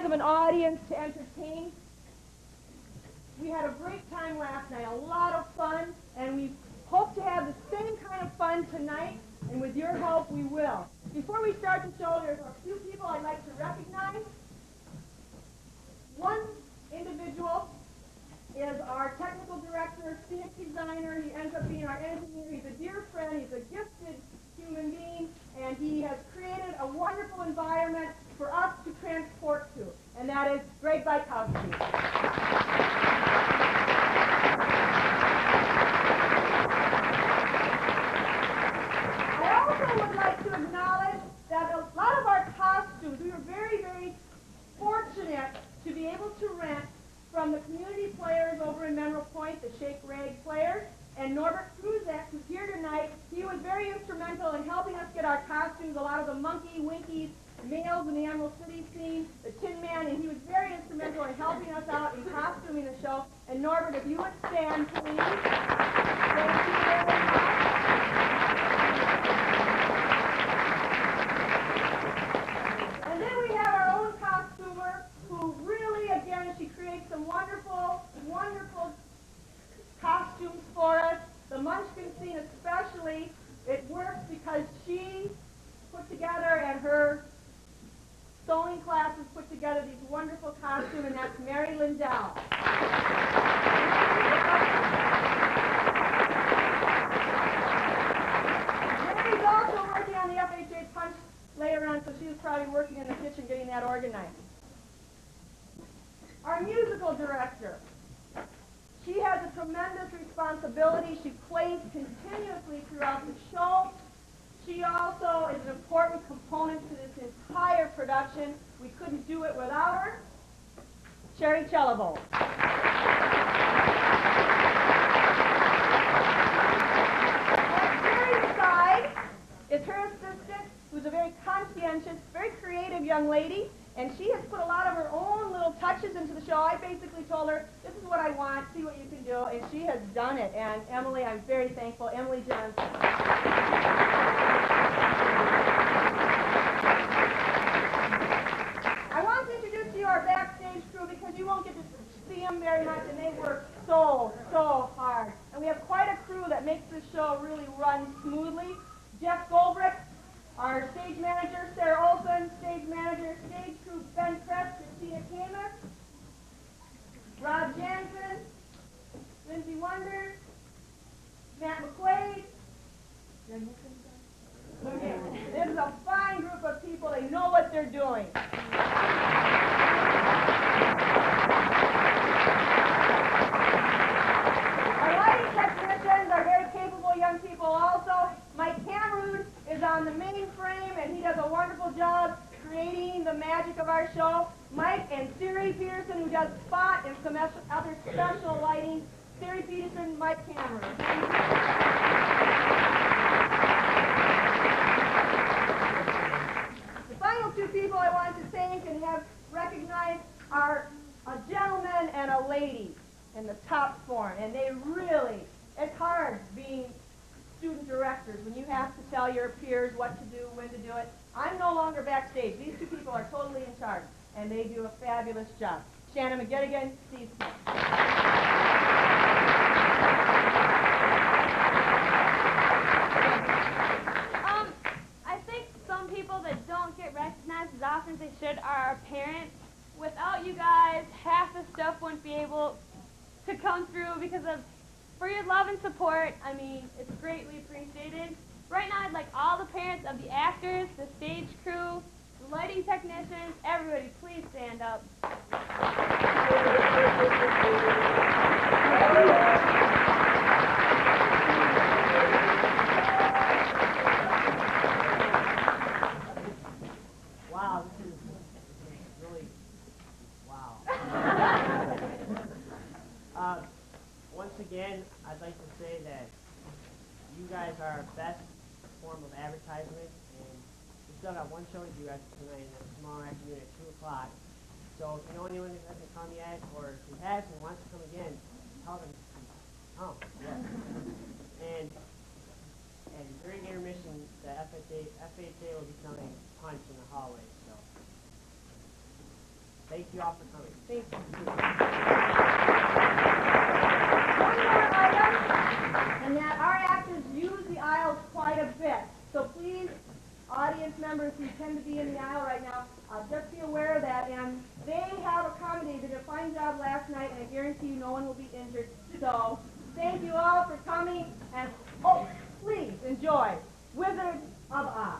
size of an audience to entertain. We had a great time last night, a lot of fun, and we hope to have the same kind of fun tonight, and with your help, we will. Before we start the show, there's a few people I'd like to recognize. One individual is our technical director, scenic designer. He ends up being our engineer. He's a dear friend. He's a gifted human being, and he has created a wonderful environment for us to transport to, and that is Greg Bykowski. I also would like to acknowledge that a lot of our costumes, we were very, very fortunate to be able to rent from the community players over in Mineral Point, the Shake Rag players, and Norbert Kruzek, who's here tonight. He was very instrumental in helping us get our costumes, a lot of the Monkey, Winkies, males in the Emerald City scene, the Tin Man, and he was very instrumental in helping us out in costuming the show. And Norbert, if you would stand, please. Thank you very much. And then we have our own costumer, who really, again, she creates some wonderful, wonderful costumes for us. The Munchkin scene especially, it works because she put together, and her sewing classes put together these wonderful costumes, and that's Mary Lindell. Mary's also working on the FHA punch later on, so she was probably working in the kitchen getting that organized. Our musical director. She has a tremendous responsibility. She plays continuously throughout the show. She also is an important component to this entire production. We couldn't do it without her. Sherry Chellivo. On Sherry's side is her assistant, who's a very conscientious, very creative young lady, and she has put a lot of her own little touches into the show. I basically told her, this is what I want, see what you can do, and she has done it. And Emily, I'm very thankful. Emily Johnson. I want to introduce to you our backstage crew because you won't get to see them very much, and they work so, so hard. And we have quite a crew that makes this show really run smoothly. Jeff Goldbrick, our stage manager, Sarah Olson, stage manager, stage crew, Ben Kress, Christina Kamer, Rob Jansen, Lindsay Wonder, Matt McQuaid. Okay. This is a fine group of people. They know what they're doing. Our lighting technicians are very capable young people also. Mike Cameron is on the main frame, and he does a wonderful job creating the magic of our show. Mike and Siri Peterson, who does spot and some other special lighting. Siri Peterson, Mike Cameron. The final two people I wanted to thank and have recognized are a gentleman and a lady in the top form, and they really, it's hard being student directors when you have to tell your peers what to do, when to do it. I'm no longer backstage. These two people are totally in charge, and they do a fabulous job. Shannon McGettigan, Steve Smith. I think some people that don't get recognized as often as they should are our parents. Without you guys, half the stuff wouldn't be able to come through because of for your love and support. I mean, it's greatly appreciated. Right now, I'd like all the parents of the actors, the stage crew, the lighting technicians, everybody, please stand up. Wow, this is really, wow. Once again, I'd like to say that you guys are our best form of advertisement, and we still got one show to do after tonight, and tomorrow afternoon at 2 o'clock. So if you know anyone that hasn't come yet, or who has and wants to come again, tell them to come. Yes. And during intermission, the FHA will be selling punch in the hallway. So Thank you all for coming. Thank you. One more item, and that our actors use the aisles quite a bit. So please, audience members who tend to be in the aisle right now, just be aware of that. And they have accommodated a fine job last night, and I guarantee you no one will be injured. So thank you all for coming, and oh, please enjoy Wizard of Oz.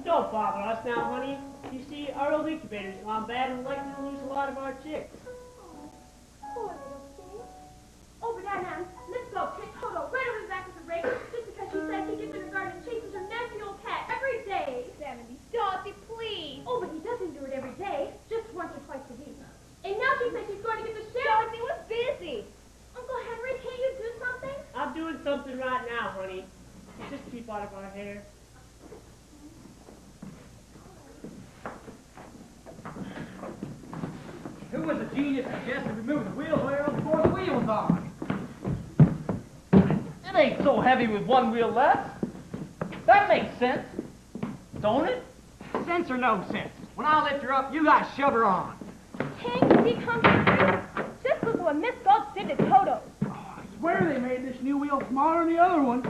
Don't bother us now, honey. You see, our old incubator's gone bad and we're likely to lose a lot of our chicks. Poor little thing. Over there now. Let's go. Take Toto right over the back of the rake just because she said he gets in the garden and chases her nasty old cat every day. 70. Dorothy, please. Oh, but he doesn't do it every day. Just once or twice a week. And now she says she's going to get the sheriff. Dorothy was busy. Uncle Henry, can't you do something? I'm doing something right now, honey. Just keep out of our hair. Who was the genius that suggested remove the wheelbarrow before the wheels on? It ain't so heavy with one wheel left. That makes sense, don't it? Sense or no sense? When I lift her up, you guys shove her on. Can't you be comfortable? Just look what Miss Gulch did to Toto. Oh, I swear they made this new wheel smaller than the other one.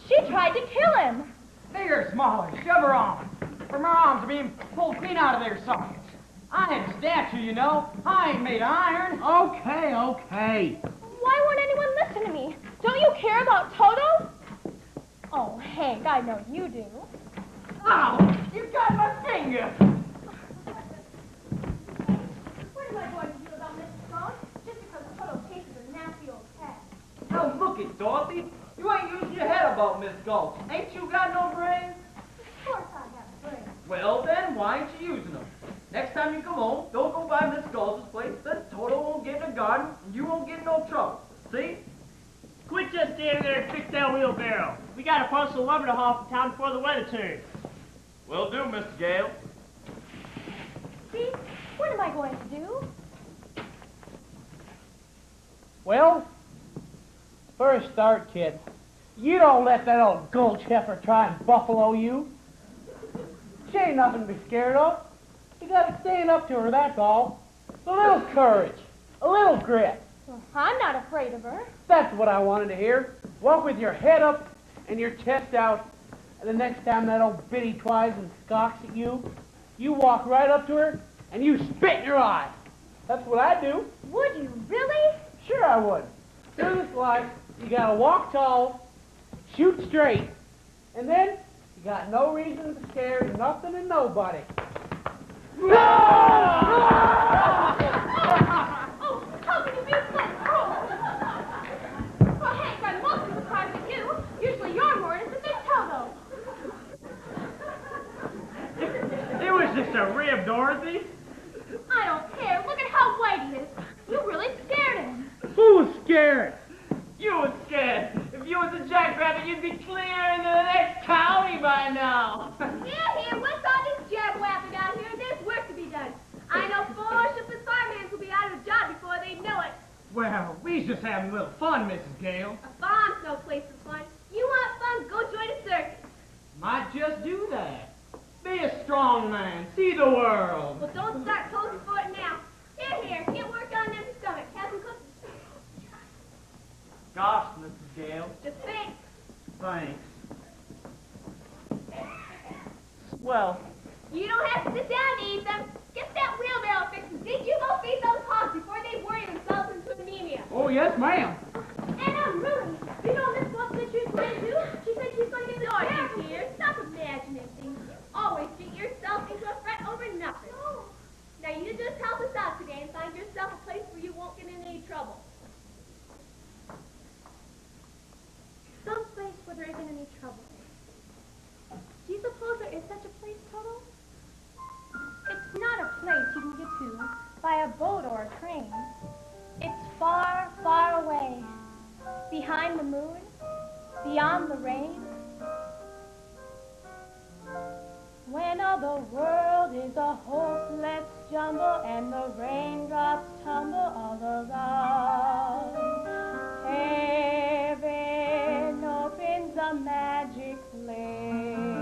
She tried to kill him. Bigger, smaller, shove her on. From her arms are being pulled clean out of their sockets. I ain't a statue, you know. I ain't made of iron. Okay, okay. Why won't anyone listen to me? Don't you care about Toto? Oh, Hank, I know you do. Ow! You got my finger! What am I going to do about Miss Gulch? Just because Toto chases a nasty old cat. Now look it, Dorothy. You ain't using your head about Miss Gulch. Ain't you got no brains? Of course I have brains. Well then, why ain't you using them? Next time you come home, don't go by Miss Gulch's place, then Toto won't get in the garden, and you won't get in no trouble. See? Quit just standing there and fix that wheelbarrow. We got a parcel of lumber to haul from town before the weather turns. Will do, Mr. Gale. See? What am I going to do? Well, first start, kid. You don't let that old gulch heifer try and buffalo you. She ain't nothing to be scared of. You gotta stand up to her, that's all. A little courage, a little grit. Well, I'm not afraid of her. That's what I wanted to hear. Walk with your head up and your chest out. And the next time that old biddy twies and scoffs at you, you walk right up to her and you spit in her eye. That's what I do. Would you really? Sure I would. Through this life, you gotta walk tall, shoot straight, and then you got no reason to scare nothing and nobody. Oh, how can you be so cruel? Well, Hank, I'm most surprised at you. Usually you're more innocent than Toto. It was just a rib, Dorothy. scared. You was scared. If you was a jackrabbit, you'd be clear into the next county by now. Here, what's all this jab-wapping out here? There's work to be done. I know 4 shiftless firemen will be out of a job before they know it. Well, we's just having a little fun, Mrs. Gale. A farm's no place for fun. You want fun, go join a circus. Might just do that. Be a strong man. See the world. Well, don't start posing for it now. Here, get work on them stomach. Have some cookies. Gosh, Mrs. Gale. Just think. Thanks. Well, You don't have to sit down to eat them. Get that wheelbarrow fixed. Did you go feed those hogs before they worry themselves into anemia? oh, yes, ma'am. Anna, really? You know Miss Wilson said she was going to do? She said she's going to get the Dorothy here. Stop imagining things. You always get yourself into a fret over nothing. Now, you just help us out today and find yourself a place where you won't get in any trouble. Some place where there isn't any trouble. Do you suppose there is such a place, Toto? It's not a place you can get to by a boat or a train. It's far, far away. Behind the moon, beyond the rain. When all the world is a hopeless jumble and the raindrops tumble all around, heaven opens a magic lane.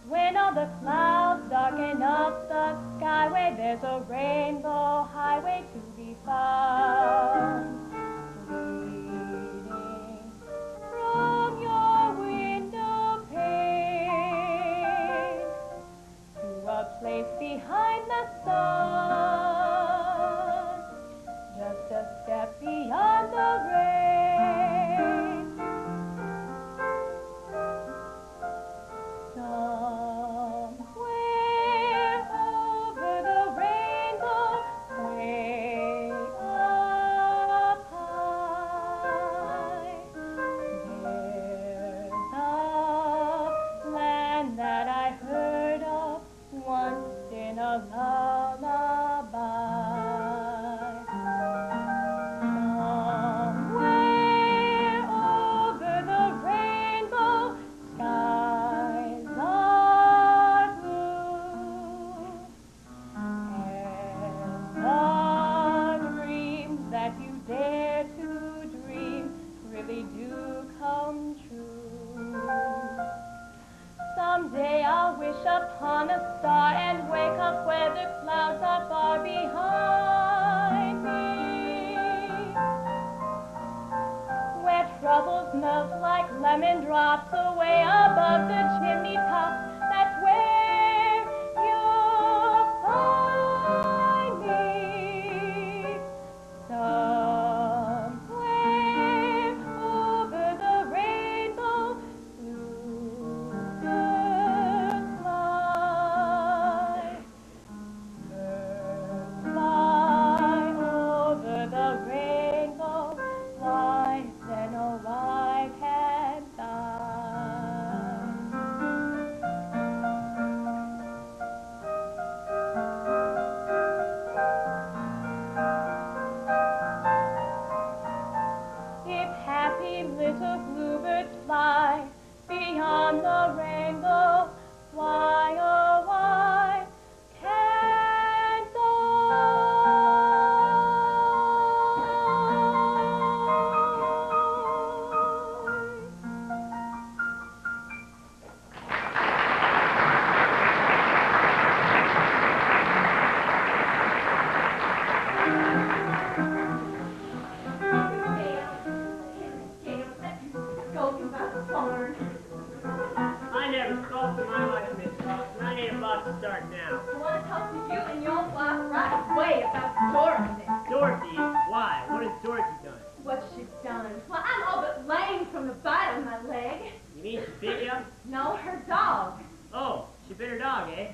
When all the clouds darken up the skyway, there's a rainbow highway to be found. Leading from your window pane to a place behind the sun, just a step beyond the rain. Somewhere over the rainbow, way up high, there's a land that I heard of once in a lullaby. Somewhere over the rainbow, skies are blue, and the dreams that you dare to dream really do come true. Someday I'll wish upon a star and wake up where the clouds are far behind me, where troubles melt like lemon drops away above the chimney tops. That's where you'll find me. Somewhere over the rainbow, bluebirds fly. Birds fly over the rainbow. Why then, oh, why can't I? If happy little bluebirds fly beyond the rainbow, why, oh, why can't I never spoke in my life, Miss Dawson. I ain't about to start now. I want to talk to you and your wife right away about Dorothy. Dorothy? Why? What has Dorothy done? What she's done? Well, I'm all but lame from the bite of my leg. You mean she bit you? No, her dog. Oh, she bit her dog, eh?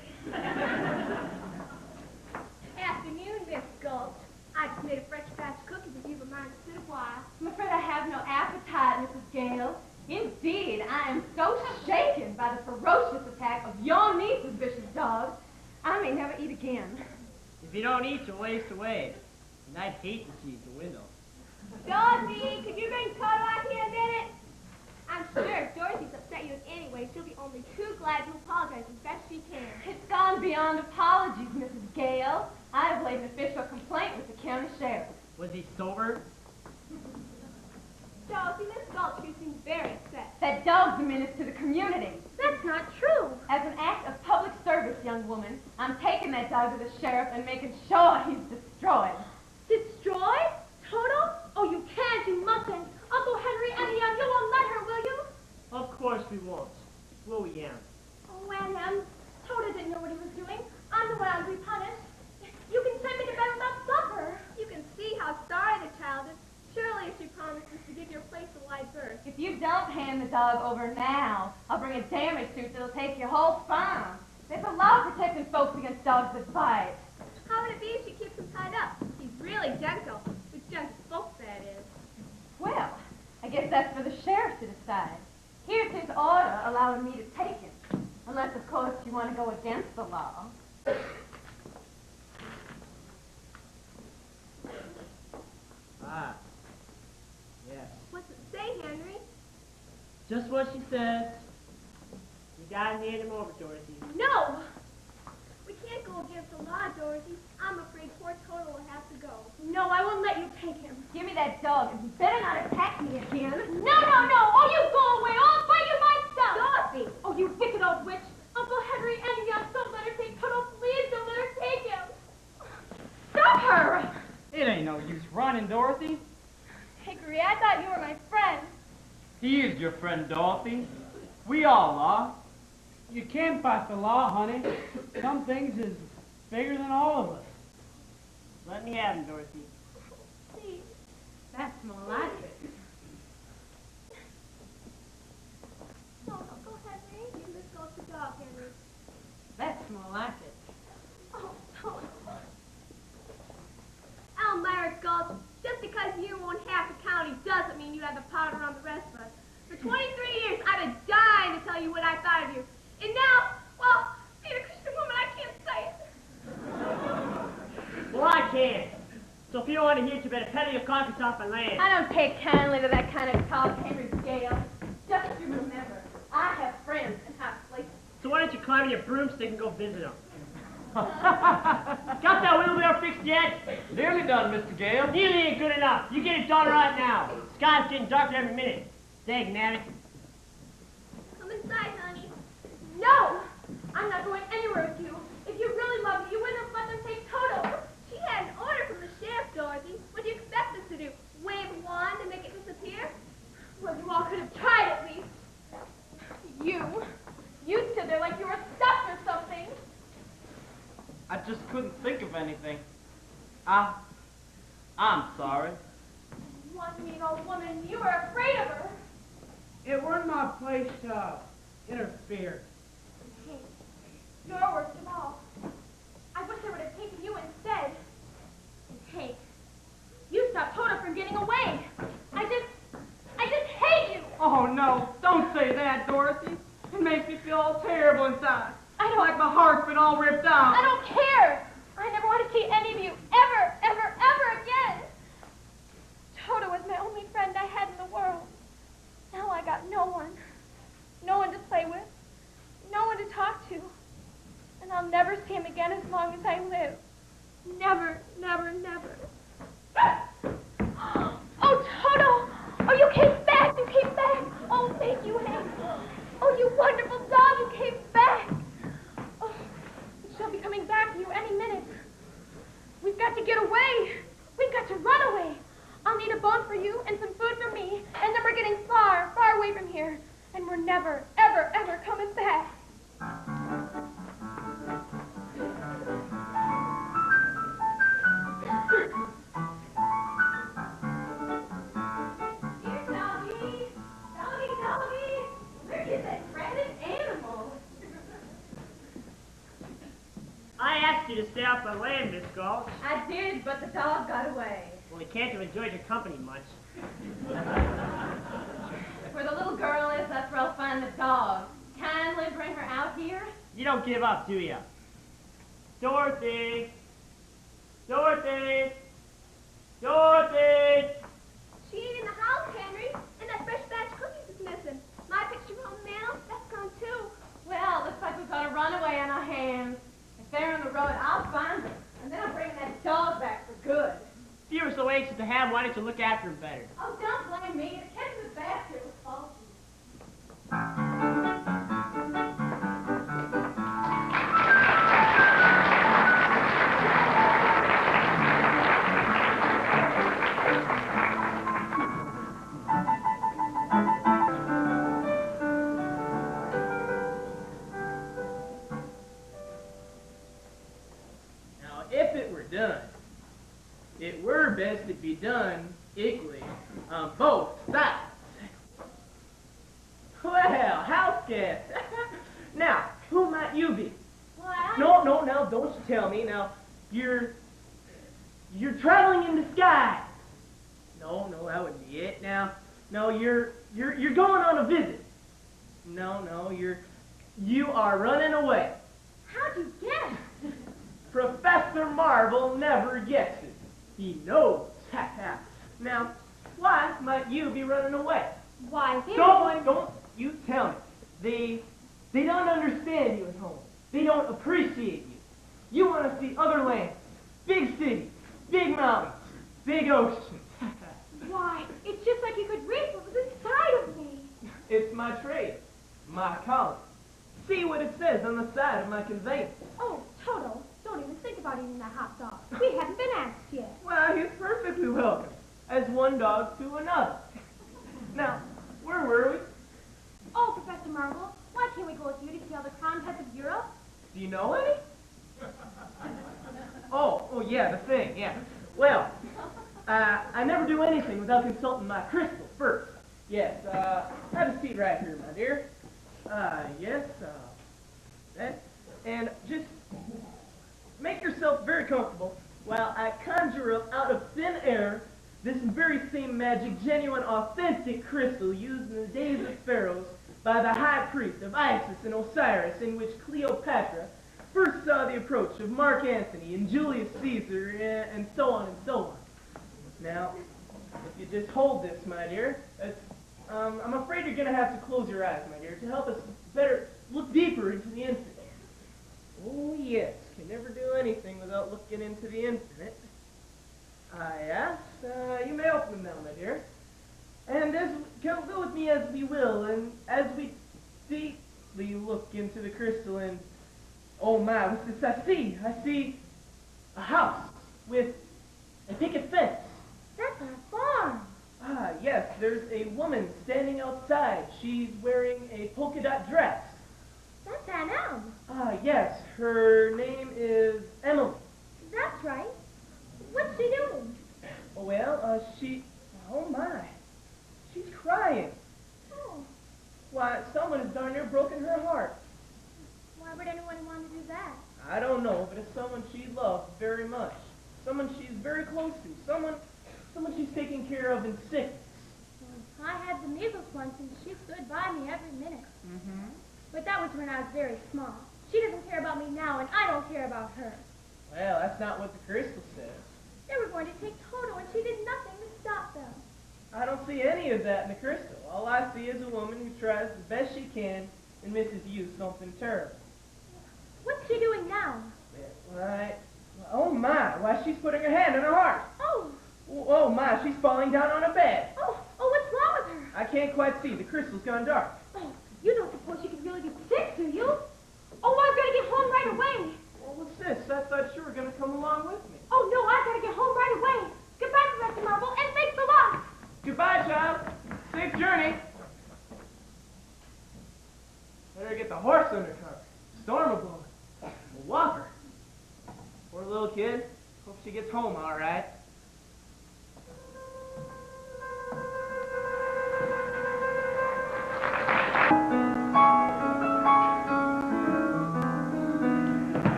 Afternoon, Miss Gulch. I just made a fresh batch of cookies if you would mind to sit a while. I'm afraid I have no appetite, Mrs. Gale. Indeed, I am so shaken by the ferocious attack of your niece's vicious dog, I may never eat again. Is If you don't eat, you'll waste away. And I'd hate to see the window. Dorothy, could you bring Toto out here a minute? I'm sure if Dorothy's upset you in any way, she'll be only too glad to apologize as best she can. It's gone beyond apologies, Mrs. Gale. I have laid an official complaint with the county sheriff. Was he sober? Dorothy, Miss Gulch seems very upset. That dog's a menace to the community. That's not true. As an act of public service, young woman, I'm taking that dog to the sheriff and making sure he's destroyed. Destroyed? Toto? Oh, you can't, you mustn't. Uncle Henry and you won't let her, will you? Of course we won't. Will we, Em? Oh, Anne, Toto didn't know what he was doing. I'm the one I'll be punished. You can send me to bed without supper. You can see how sorry the child is. Surely if she promises to give your place a wide berth. If you don't hand the dog over now, I'll bring a damage suit that'll take your whole farm. There's a law protecting folks against dogs that bite. How would it be if she keeps him tied up? He's really gentle. With gentle folks, that is. Well, I guess that's for the sheriff to decide. Here's his order allowing me to take him. Unless, of course, you want to go against the law. Ah. Yes. What's it say, Henry? Just what she says. You gotta hand him over, Dorothy. No! We can't go against the law, Dorothy. I'm afraid poor Toto will have to go. No, I won't let you take him. Give me that dog, and you better not attack me again. No! Oh, you go away! I'll fight you myself! Dorothy! Oh, you wicked old witch! Uncle Henry and Young, don't let her take Toto. Please don't let her take him. Stop her! It ain't no use running, Dorothy. Hickory, I thought you were my friend. He is your friend, Dorothy. We all are. You can't fight the law, honey. Some things is bigger than all of us. Let me have him, Dorothy. Please. That's more like it. No, Uncle Henry. You must go to dog, Henry. That's more like it. Oh, Toto. Elmira Gulch, just because you own half the county doesn't mean you have the power to run the rest of us. For 23 years, I've been dying to tell you what I thought of you. And now, well, being a Christian woman, I can't say it. Well, I can. So if you don't want to hear it, you better pedal your carcass off my land. I don't take kindly to that kind of talk, Henry Gale. Just you remember, I have friends in high places. So why don't you climb in your broomstick and go visit them? Got that wheelbarrow fixed yet? Nearly done, Mr. Gale. Nearly ain't good enough. You get it done right now. The sky's getting darker every minute. Dag nabbit. Come inside, honey. No! I'm not going anywhere with you. If you really love me, you wouldn't have let them take Toto. She had an order from the sheriff, Dorothy. What do you expect us to do? Wave a wand and make it disappear? Well, you all could have tried at least. You stood there like you were stuffed or something. I just couldn't think of anything. I'm sorry. One mean old woman, you were afraid of her. It weren't my place to interfere. Hey, you're worst of all. I wish I would have taken you instead. And Hank, you stopped Toto from getting away. I just hate you. Oh, no. Don't say that, Dorothy. It makes me feel all terrible inside. I don't- Like my heart's been all ripped out. I don't care. I never want to see any of you ever again. Toto was my only friend I had in the world. Now I got no one. No one to play with. No one to talk to. And I'll never see him again as long as I live. Never. Oh, Toto! Oh, you came back! Oh, thank you, Hank. Oh, you wonderful dog, you came back! Oh, she'll be coming back to you any minute. We've got to get away. We've got to run away. I'll need a bone for you and some food for me, and then we're getting far away from here. And we're never, ever coming back. Dear doggy, where is that rabid animal? I asked you to stay off my land, Miss Gulch. I did, but the dog got away. Well, he can't have enjoyed your company much. Where the little girl is, that's where I'll find the dog. Kindly bring her out here. You don't give up, do you? Dorothy! Dorothy! Dorothy! She ain't in the house, Henry, and that fresh batch of cookies is missing. My picture on the mantle, that's gone too. Well, looks like we've got a runaway on our hands. If they're on the road, I'll find them. And then I'll bring that dog back for good. If you were so anxious to have him, why didn't you look after him better? Oh, don't blame me. The kid in the basket was faulty. Now, if it were done, it were best it be done equally on both sides. Well, house guest. Now, who might you be? Why, No, now, don't you tell me. Now, you're traveling in the sky. No, that wouldn't be it. Now, no, you're going on a visit. No, you are running away. how'd you guess? Professor Marvel never gets it. He knows. Now, why might you be running away? Why, Don't you tell me. They don't understand you at home. They don't appreciate you. You want to see other lands, big cities, big mountains, big oceans. Why, it's just like you could read what was inside of me. It's my trade, my calling. See what it says on the side of my conveyance. Oh, Toto, don't even think about eating that hot dog. We haven't been asked yet. Well, he's perfectly welcome, as one dog to another. Now, where were we? Oh, Professor Marvel, why can't we go with you to see all the crown heads of Europe? Do you know any? Oh, yeah, the thing, yeah. Well, I never do anything without consulting my crystal first. Yes, have a seat right here, my dear. Yes, that, and just make yourself very comfortable while I conjure up out of thin air this very same magic, genuine, authentic crystal used in the days of pharaohs by the high priest of Isis and Osiris, in which Cleopatra first saw the approach of Mark Antony and Julius Caesar, and so on and so on. Now, if you just hold this, my dear, I'm afraid you're going to have to close your eyes, my dear, to help us better look deeper into the infinite. Oh, yes, can never do anything without looking into the infinite. Yes, you may open them now, my dear. And go with me as we will, and as we deeply look into the crystal, and oh my, what's this I see? I see a house with a picket fence. That's our farm. Yes, there's a woman standing outside. She's wearing a polka dot dress. That's Aunt Elm. Yes, her name is Emily. That's right. What's she doing? Well, oh my, she's crying. Oh, Why, someone has darn near broken her heart. why would anyone want to do that? I don't know, but it's someone she loves very much. Someone she's very close to. Someone she's taking care of in sickness. Well, I had the measles once, and she stood by me every minute. Mm-hmm. But that was when I was very small. She doesn't care about me now, and I don't care about her. Well, that's not what the crystal says. They were going to take Toto, and she did nothing to stop them. I don't see any of that in the crystal. All I see is a woman who tries the best she can and misses you something terrible. What's she doing now? Right. Oh my, why she's putting her hand on her heart. Oh, Oh my, she's falling down on a bed. oh, what's wrong with her? I can't quite see. The crystal's gone dark. Oh, you don't suppose she could really be sick, do you? Oh, I've got to get home right away. Well, what's this? I thought you were going to come along with me. Oh, no, I've got to get home right away. Goodbye, Professor Marvel, and thanks a lot. Goodbye, child. Safe journey. Better get the horse under cover. Storm will blow. We'll walk her. Poor little kid. Hope she gets home all right.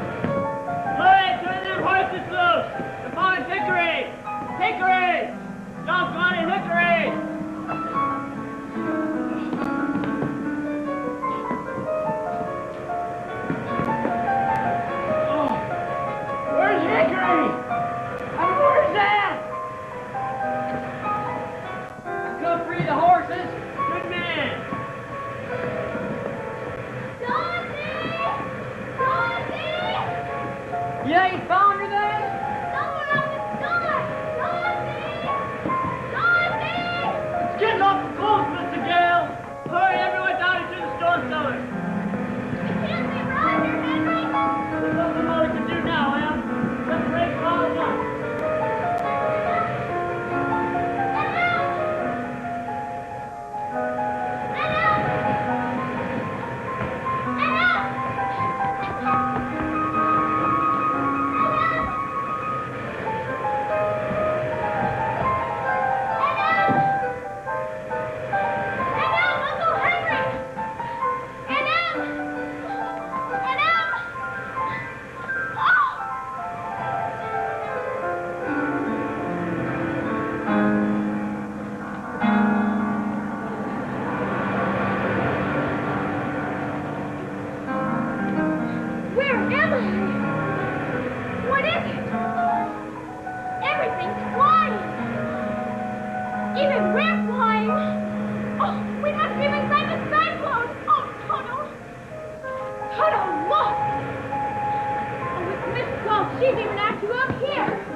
Hey, turn them horses loose! They're falling hickory! Hickory! Doggone it, hickory! Even we're flying. Oh, we'd have to be inside the cyclone. Oh, Toto. Toto, look. Oh, it's Miss Gulch. She's even after you up here.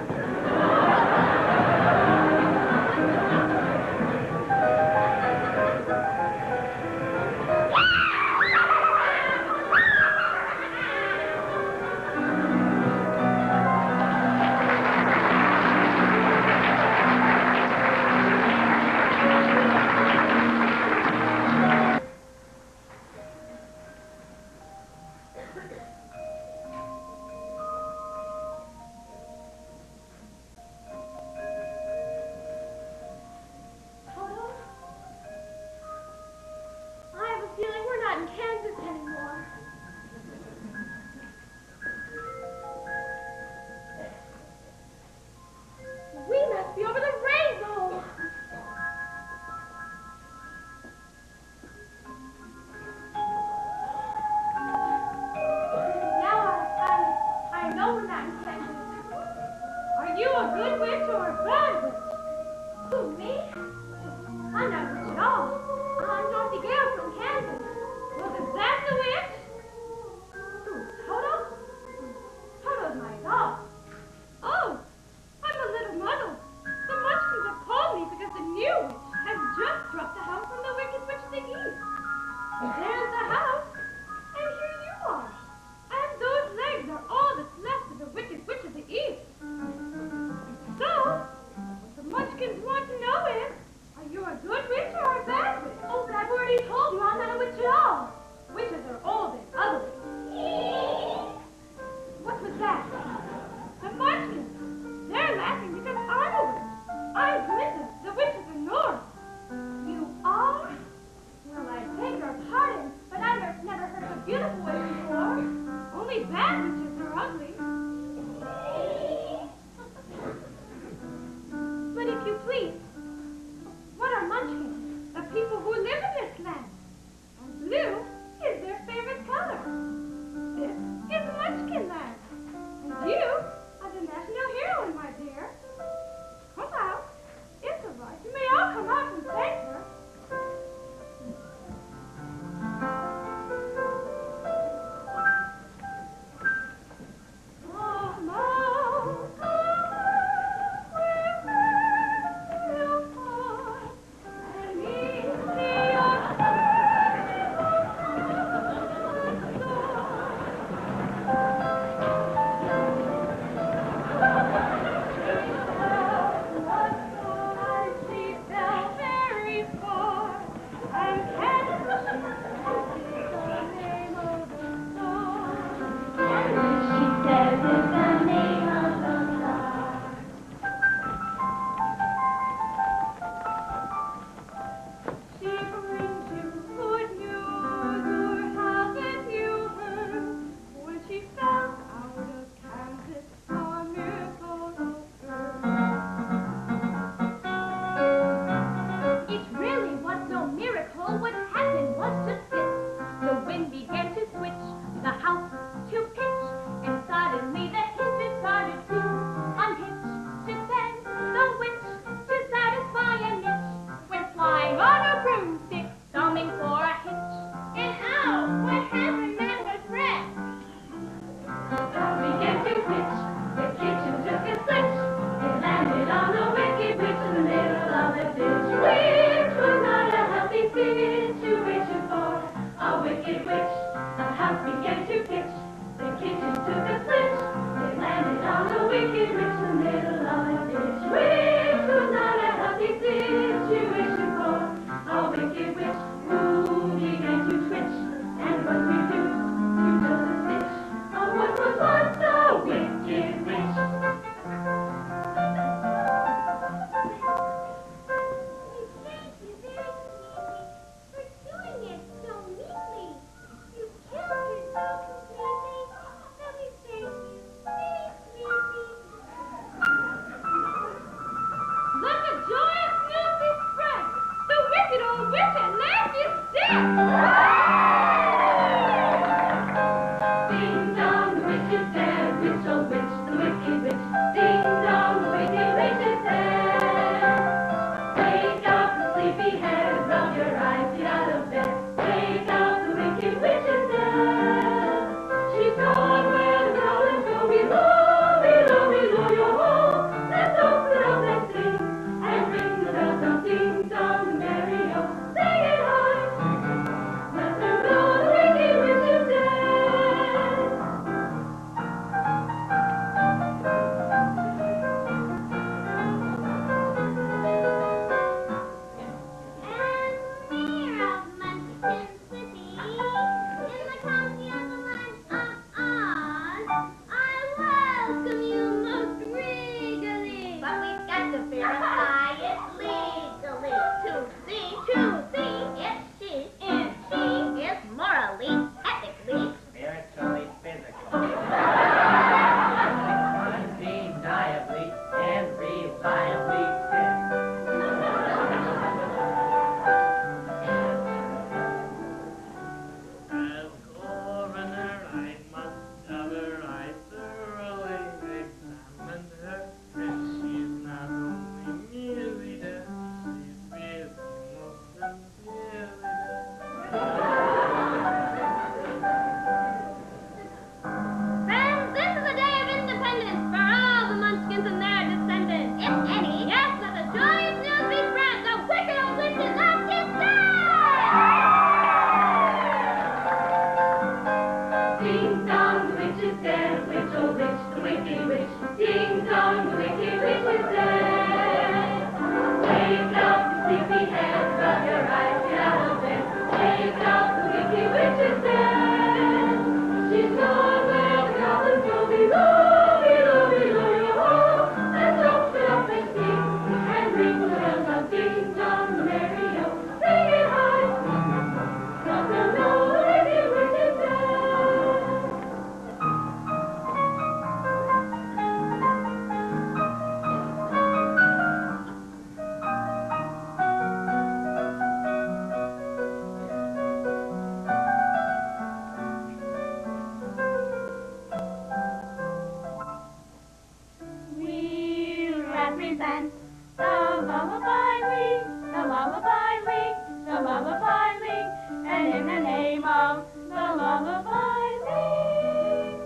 lullaby ling, and in the name of the lullaby ling,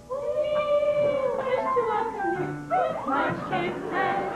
we wish to welcome you, Munchkin and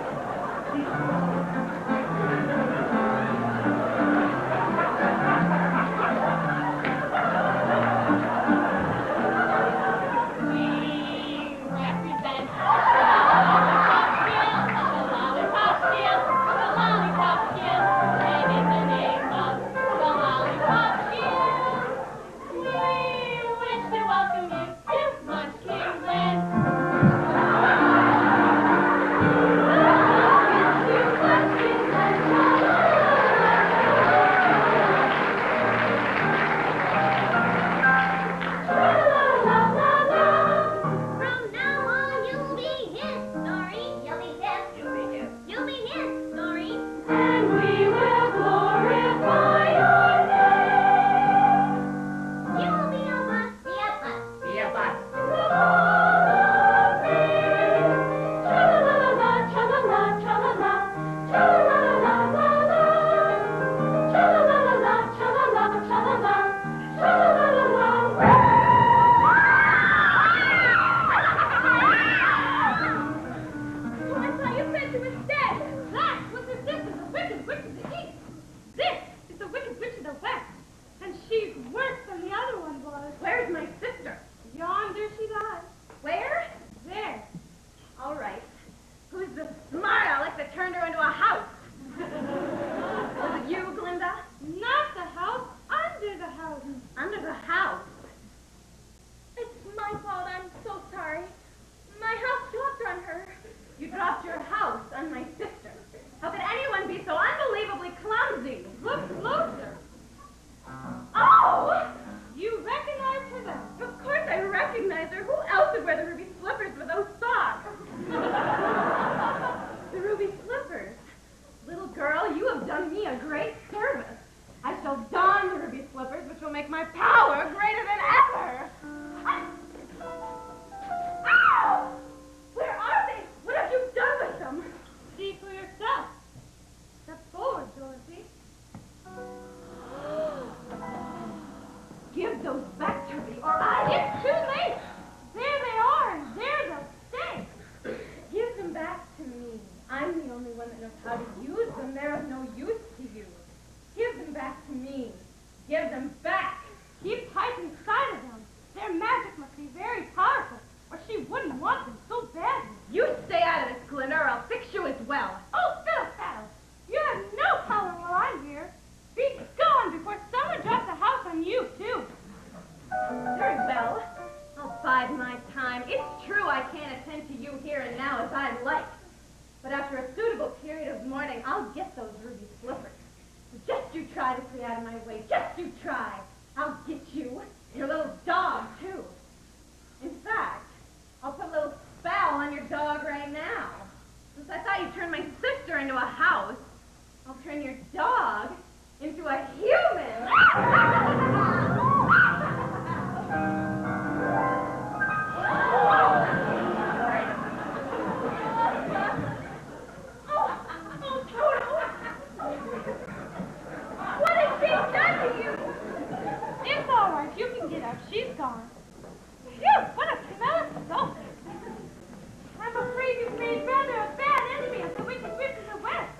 I'm afraid you've made rather a bad enemy of the wicked witch in the west.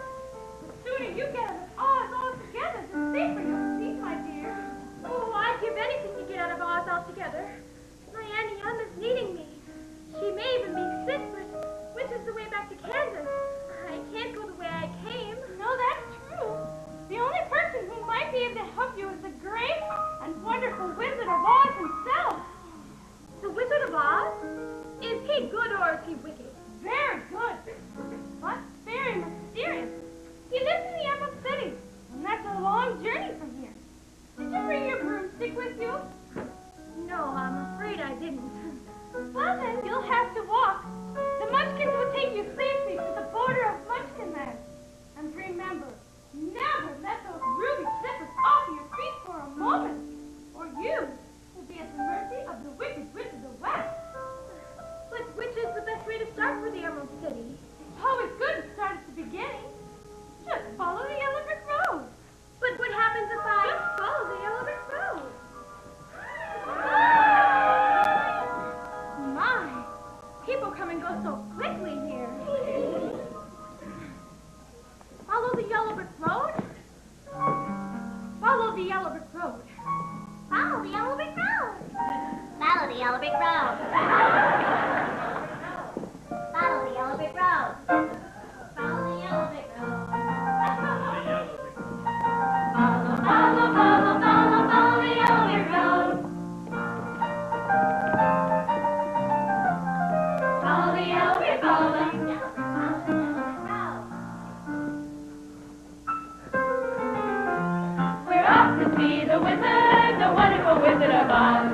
off to see the wizard, the wonderful Wizard of Oz.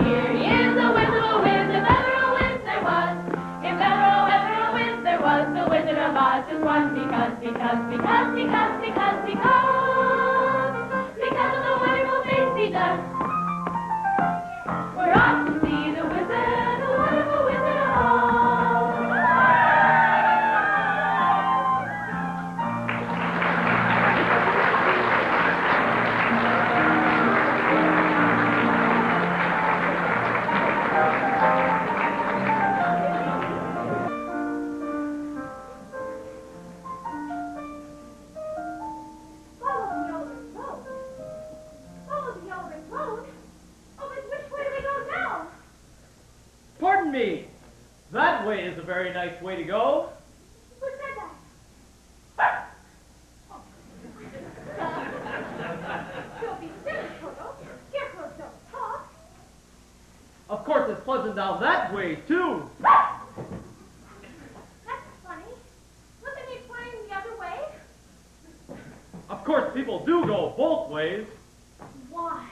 Here he is, the Wizard of Wiz, if ever a wiz there was. If ever a wiz there was, the Wizard of Oz just was because of the wonderful things he does. We're off to see the wizard, the wonderful Wizard of Oz. Pardon me. That way is a very nice way to go. Who said that? Don't be silly, Toto. Scarecrows don't talk. Of course, it's pleasant down that way, too. That's funny. Wasn't he pointing the other way? Of course, people do go both ways. Why?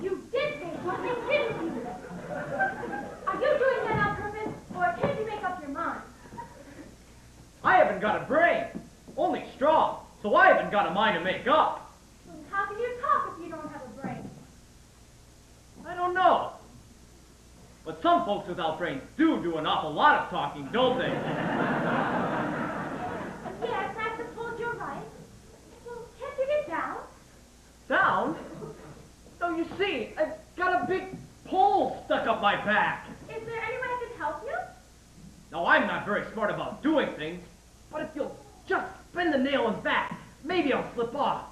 You did say something, didn't you? Are you doing that on purpose, or can't you make up your mind? I haven't got a brain, only straw, so I haven't got a mind to make up. Well, how can you talk if you don't have a brain? I don't know. But some folks without brains do an awful lot of talking, don't they? Yes, I suppose you're right. Well, can't you get down? Down? No, you see, I've got a big pole stuck up my back. Is there any way I can help you? Now, I'm not very smart about doing things, but if you'll just spin the nail in back, maybe I'll slip off.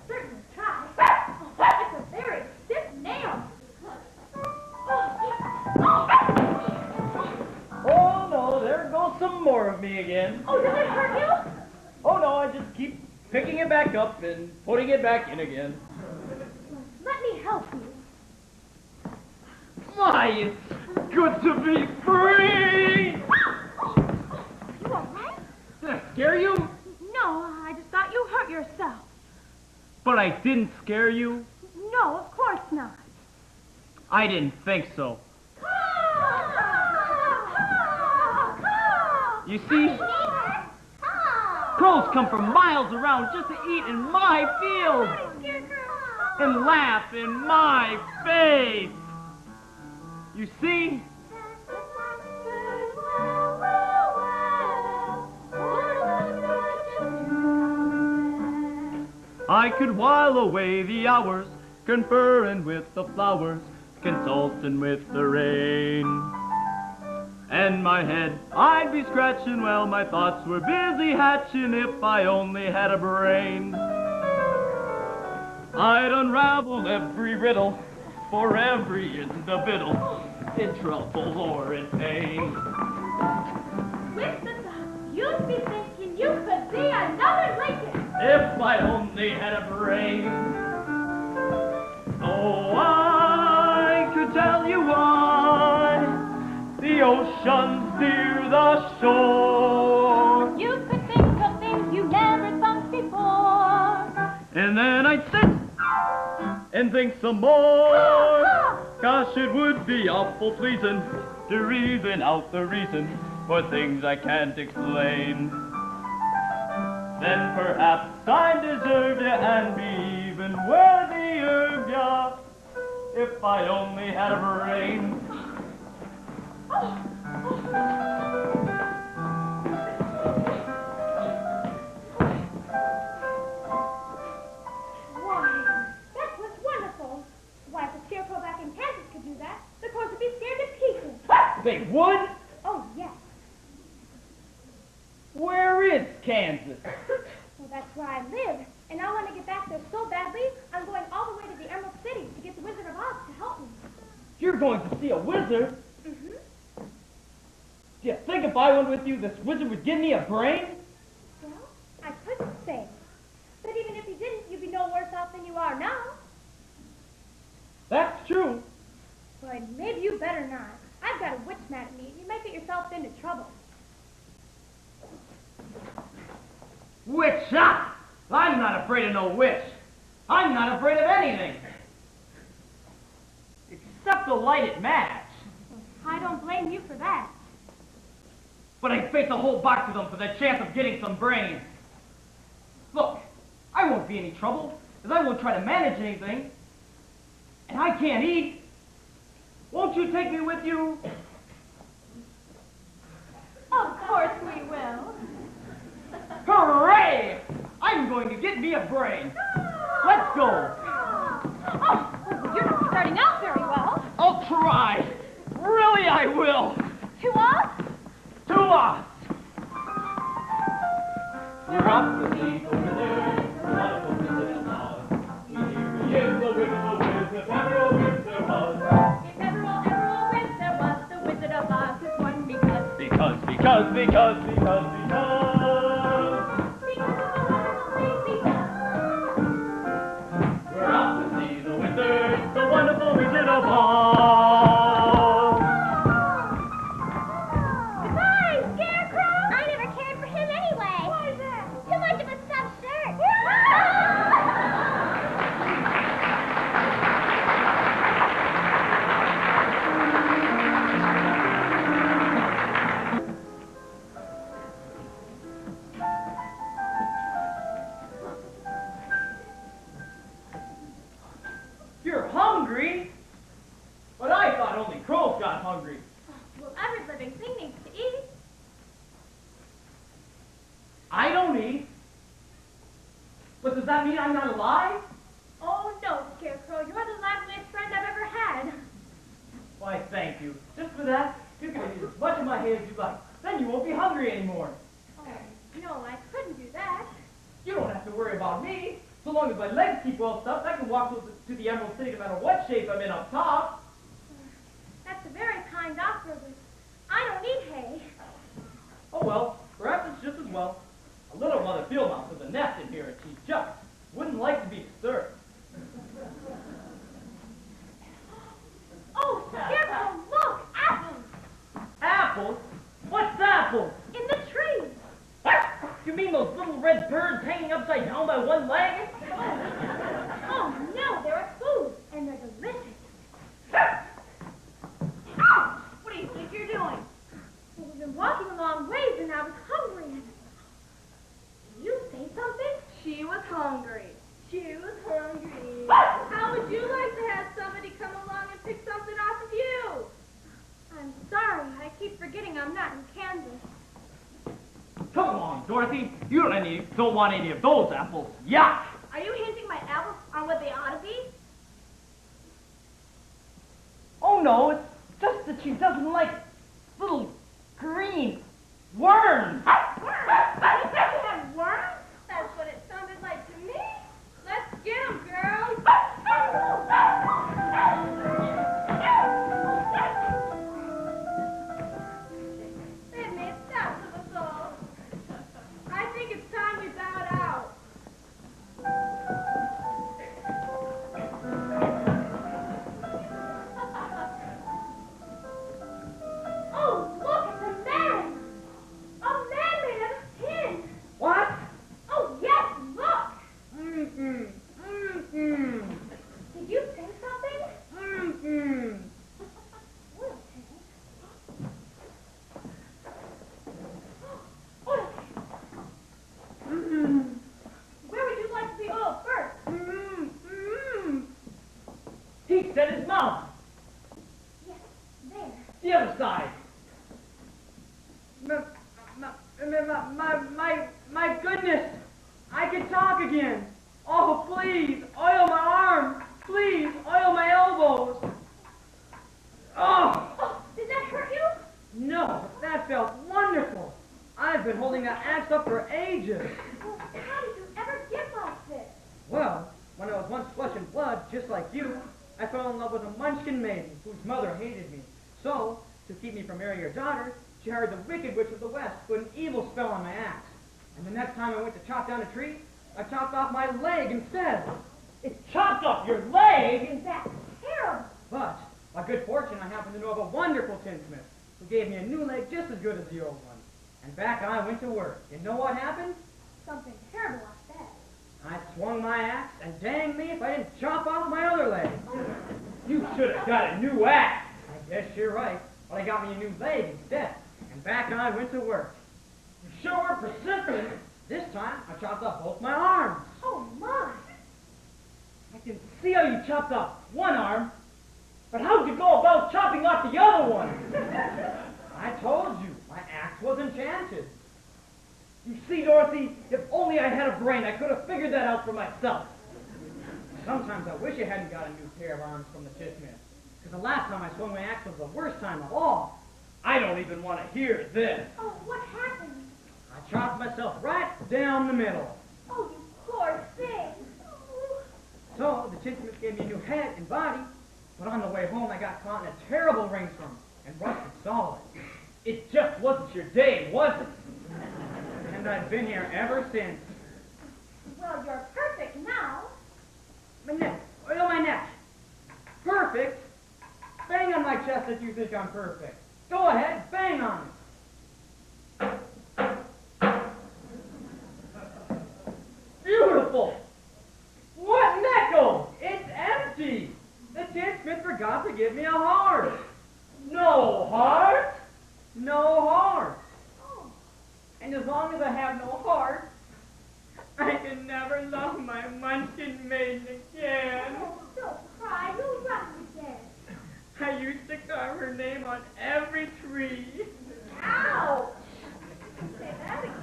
Certainly try. Oh, it's a very stiff nail. Oh, no, there goes some more of me again. Oh, does it hurt you? Oh, no, I just keep picking it back up and putting it back in again. Let me help you. My, it's good to be free! You all right? Did I scare you? No, I just thought you hurt yourself. But I didn't scare you? No, of course not. I didn't think so. You see, crows come from miles around just to eat in my field and laugh in my face. You see? I could while away the hours, conferring with the flowers, consulting with the rain. And my head I'd be scratching while my thoughts were busy hatching if I only had a brain. I'd unravel every riddle for every individual in trouble or in pain. With the thought, you'd be thinking you could be another Lincoln. If I only had a brain. Oh, I could tell you why the ocean's near the shore. You could think of things you never thought before. And then I'd sit and think some more. Gosh, it would be awful pleasing to reason out the reason for things I can't explain. Then perhaps I deserve ya and be even worthier of ya if I only had a brain. Why, that was wonderful. Why, if the scarecrow back in Kansas could do that, the crows would be scared to pieces. They would? Oh, yes. Where is Kansas? Well, that's where I live, and I want to get back there so badly, I'm going all the way to the Emerald City to get the Wizard of Oz to help me. You're going to see a wizard? Mm-hmm. Do you think if I went with you, this wizard would give me a brain? Well, I couldn't say. But even if you didn't, you'd be no worse off than you are now. That's true. But maybe you better not. I've got a witch mad at me. You might get yourself into trouble. Witch, ah! I'm not afraid of no witch. I'm not afraid of anything. Except a lighted match. I don't blame you for that. But I'd face a whole box of them for the chance of getting some brains. Look, I won't be any trouble, as I won't try to manage anything. And I can't eat. Won't you take me with you? Of course we will. Hooray! I'm going to get me a brain. Let's go. Oh, you're not starting out very well. I'll try. Really, I will. To us? To us. We're up to see the wizard. Wonderful wizard of Oz. He is the wizard, if ever a wizard there was. If ever a wizard there was, the Wizard of Oz is one because. Because. We're off to see the wizard, the wonderful Wizard of Oz. Goodbye, Scarecrow! I never cared for him anyway. Why is that? Too much of a stuffed shirt. You're hungry? But I thought only crows got hungry. Well, every living thing needs to eat. I don't eat. But does that mean I'm not alive? Oh, no, Scarecrow. You're the liveliest friend I've ever had. Why, thank you. Just for that, you can eat as much of my hay as you like. Then you won't be hungry anymore. Oh, no, I couldn't do that. You don't have to worry about me. So long as my legs keep well stuffed, I can walk to the Emerald City no matter what shape I'm in up top. That's a very kind offer, but I don't need hay. Oh well, perhaps it's just as well. A little mother field mouse has a nest in here and she just wouldn't like to be disturbed. Oh, Scarecrow, look! Apples! Apples? What's apples? In the tree! You mean those little red birds hanging upside down by one leg? Oh, no, they're food, and they're delicious. What do you think you're doing? Well, we've been walking a long ways, and I was hungry. Did you say something? She was hungry. She was hungry. How would you like to have somebody come along and pick something off of you? I'm sorry. I keep forgetting I'm not in Kansas. Come along, Dorothy. You don't want any of those apples. Yuck! Are you hinting my apples are what they ought to be? Oh no, it's just that she doesn't like little green worms. Worms? You said you had worms? That's what it sounded like to me. Let's get them, girls. They've made stops of us all. I think it's time we bowed out. Oh, look, it's a man! A man made out of tin! What? Oh, yes, look! Mm-mm. Did you say something? Oil tank? Oil tank. Where would you like to be oiled first? He said his mouth. Yes, there. The other side. My goodness! I can talk again. Oh, please, oil my arms. Please, oil my elbows. Oh! Oh, did that hurt you? No, that felt wonderful. I've been holding that axe up for ages. Well, how did you ever get like this? Well, when I was once flesh and blood, just like you, I fell in love with a Munchkin maiden whose mother hated me. So, to keep me from marrying her daughter, she hired the wicked witch of the West to put an evil spell on my axe. And the next time I went to chop down a tree, I chopped off my leg instead. It chopped off your leg. That's terrible. But, by good fortune, I happened to know of a wonderful tinsmith who gave me a new leg just as good as the old one. And back I went to work. You know what happened? Something terrible like that. I swung my axe, and dang me if I didn't chop off my other leg. You should have got a new axe. I guess you're right. Well, they got me a new leg instead, and back I went to work. You sure were persistent. This time, I chopped off both my arms. Oh, my. I can see how you chopped off one arm, but how'd you go about chopping off the other one? I told you, my axe was enchanted. You see, Dorothy, if only I had a brain, I could have figured that out for myself. Sometimes I wish I hadn't got a new pair of arms from the titsmith, because the last time I swung my axe was the worst time of all. I don't even want to hear this. Oh, what happened? I chopped myself right down the middle. Oh, you poor thing. Oh. So the titsmith gave me a new head and body, but on the way home I got caught in a terrible rainstorm and rusted solid. It just wasn't your day, was it? And I've been here ever since. Well, you're perfect now. My neck, oil my neck. Perfect? Bang on my chest if you think I'm perfect. Go ahead, bang on it. Beautiful! What an echo! It's empty! The tinsmith forgot to give me a heart. No heart? No heart. Oh. And as long as I have no heart, I can never love my munchkin maiden again. Oh, don't cry. You'll run again. I used to carve her name on every tree. Ouch! Say that again.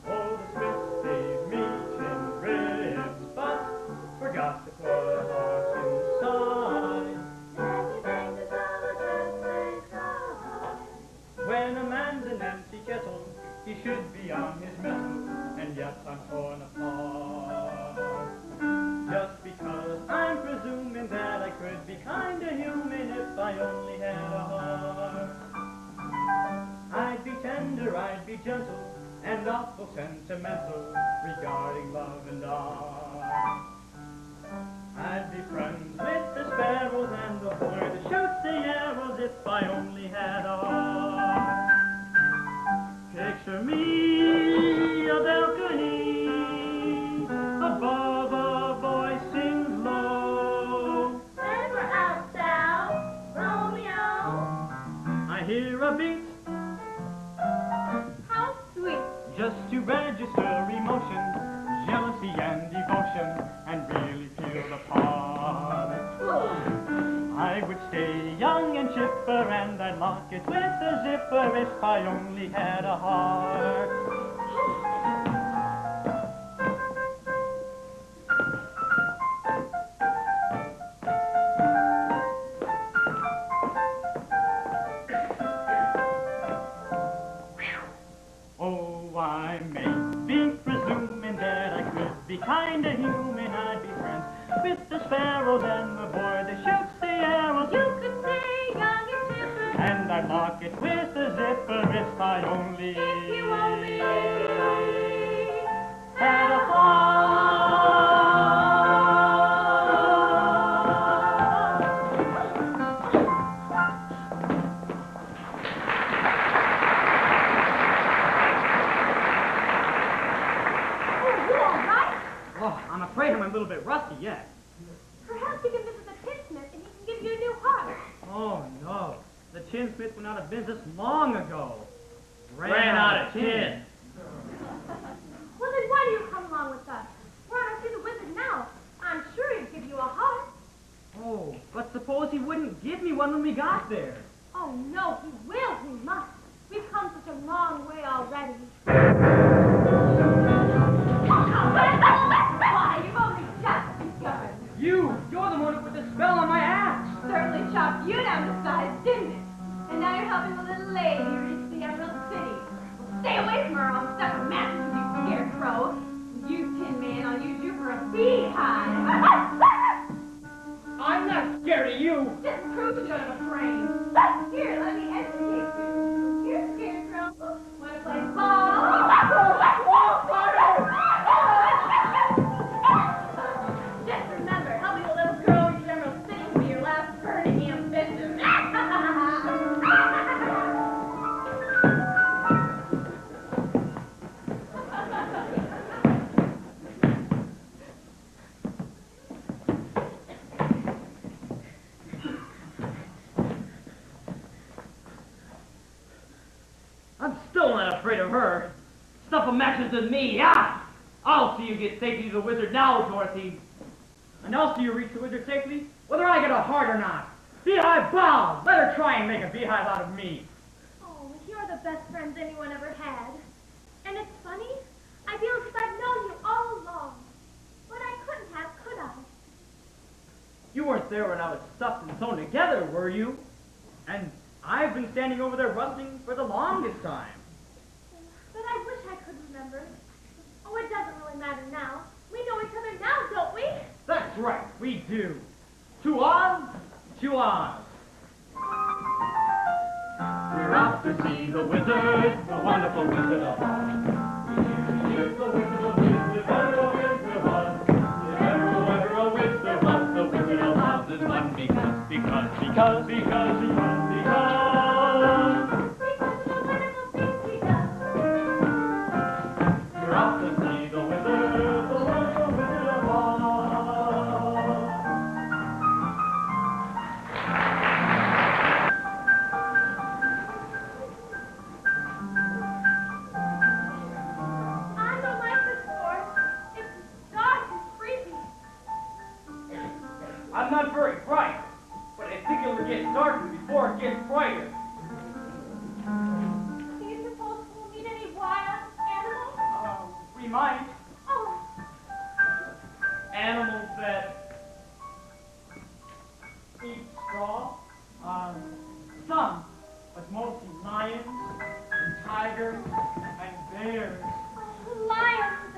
Oh, the smith gave me 10 ribs, but forgot to put a heart inside. When a man's an empty kettle, he should be on his mettle, and yet I'm torn apart. Just because I'm presuming that I could be kinda human if I only had a heart. I'd be tender, I'd be gentle, and awful sentimental regarding love and art. I'd be friends with the sparrows and the boy that shoots the arrows if I only had a heart. Picture me a balcony, above a voice sings low. When we're out south, Romeo. I hear a beat How sweet. just to register emotion, jealousy and devotion, and really feel the part. I would stay young and chipper, and I'd lock it with a zipper if I only had a heart. Oh, I may be presuming that I could be kinda human. I'd be friends with the sparrows and the boy that shoots the arrows. You could stay young and chipper. And I'd lock it with a zipper if I only If you only had a heart. Oh, you all right? Oh, I'm afraid I'm a little bit rusty yet. Perhaps you can visit the tinsmith and he can give you a new heart. Oh, no. The tinsmith went out of business long ago. Ran out of tin. Well, then why do you come along with us? We're on our way to the wizard now. I'm sure he'd give you a heart. Oh, but suppose he wouldn't give me one when we got there. Oh, no, he will. He must. We've come such a long way already. Why, you've only just begun. You're the one who put the spell on my axe. Certainly chopped you down to size, didn't it? And now you're helping a little lady reach the Emerald City. Stay away from her, I'll stuff a match with you, scarecrow. You, Tin Man, I'll use you for a beehive. I'm not scared of you. Just prove you don't have a brain. Here, let me educate you. Here, scarecrow. Want to play ball? Just remember, helping a little afraid of her. Stuff a matches with me, yeah! I'll see you get safely to the wizard now, Dorothy. And I'll see you reach the wizard safely, whether I get a heart or not. Beehive bow! Let her try and make a beehive out of me. Oh, you're the best friends anyone ever had. And it's funny, I feel as if I've known you all along. But I couldn't have, could I? You weren't there when I was stuffed and sewn together, were you? And I've been standing over there rustling for the longest time. But I wish I could remember. Oh, it doesn't really matter now. We know each other now, don't we? That's right, we do. To Oz, to Oz. We're off to see the wizard, the wonderful Wizard of Oz. Here's the Wizard of Oz, if ever a wizard was. If ever a wizard was, the Wizard of Oz is one because. Because of the wonderful things he does. We're off to see the wizard, the wonderful Wizard of Oz. I don't like this sport. It's dark and creepy. I'm not very bright, but I think it'll get darker before it gets brighter. Do you suppose we'll meet any wild animals? We might. Oh, Animals that eat straw. Some, but mostly lions and tigers and bears. lions.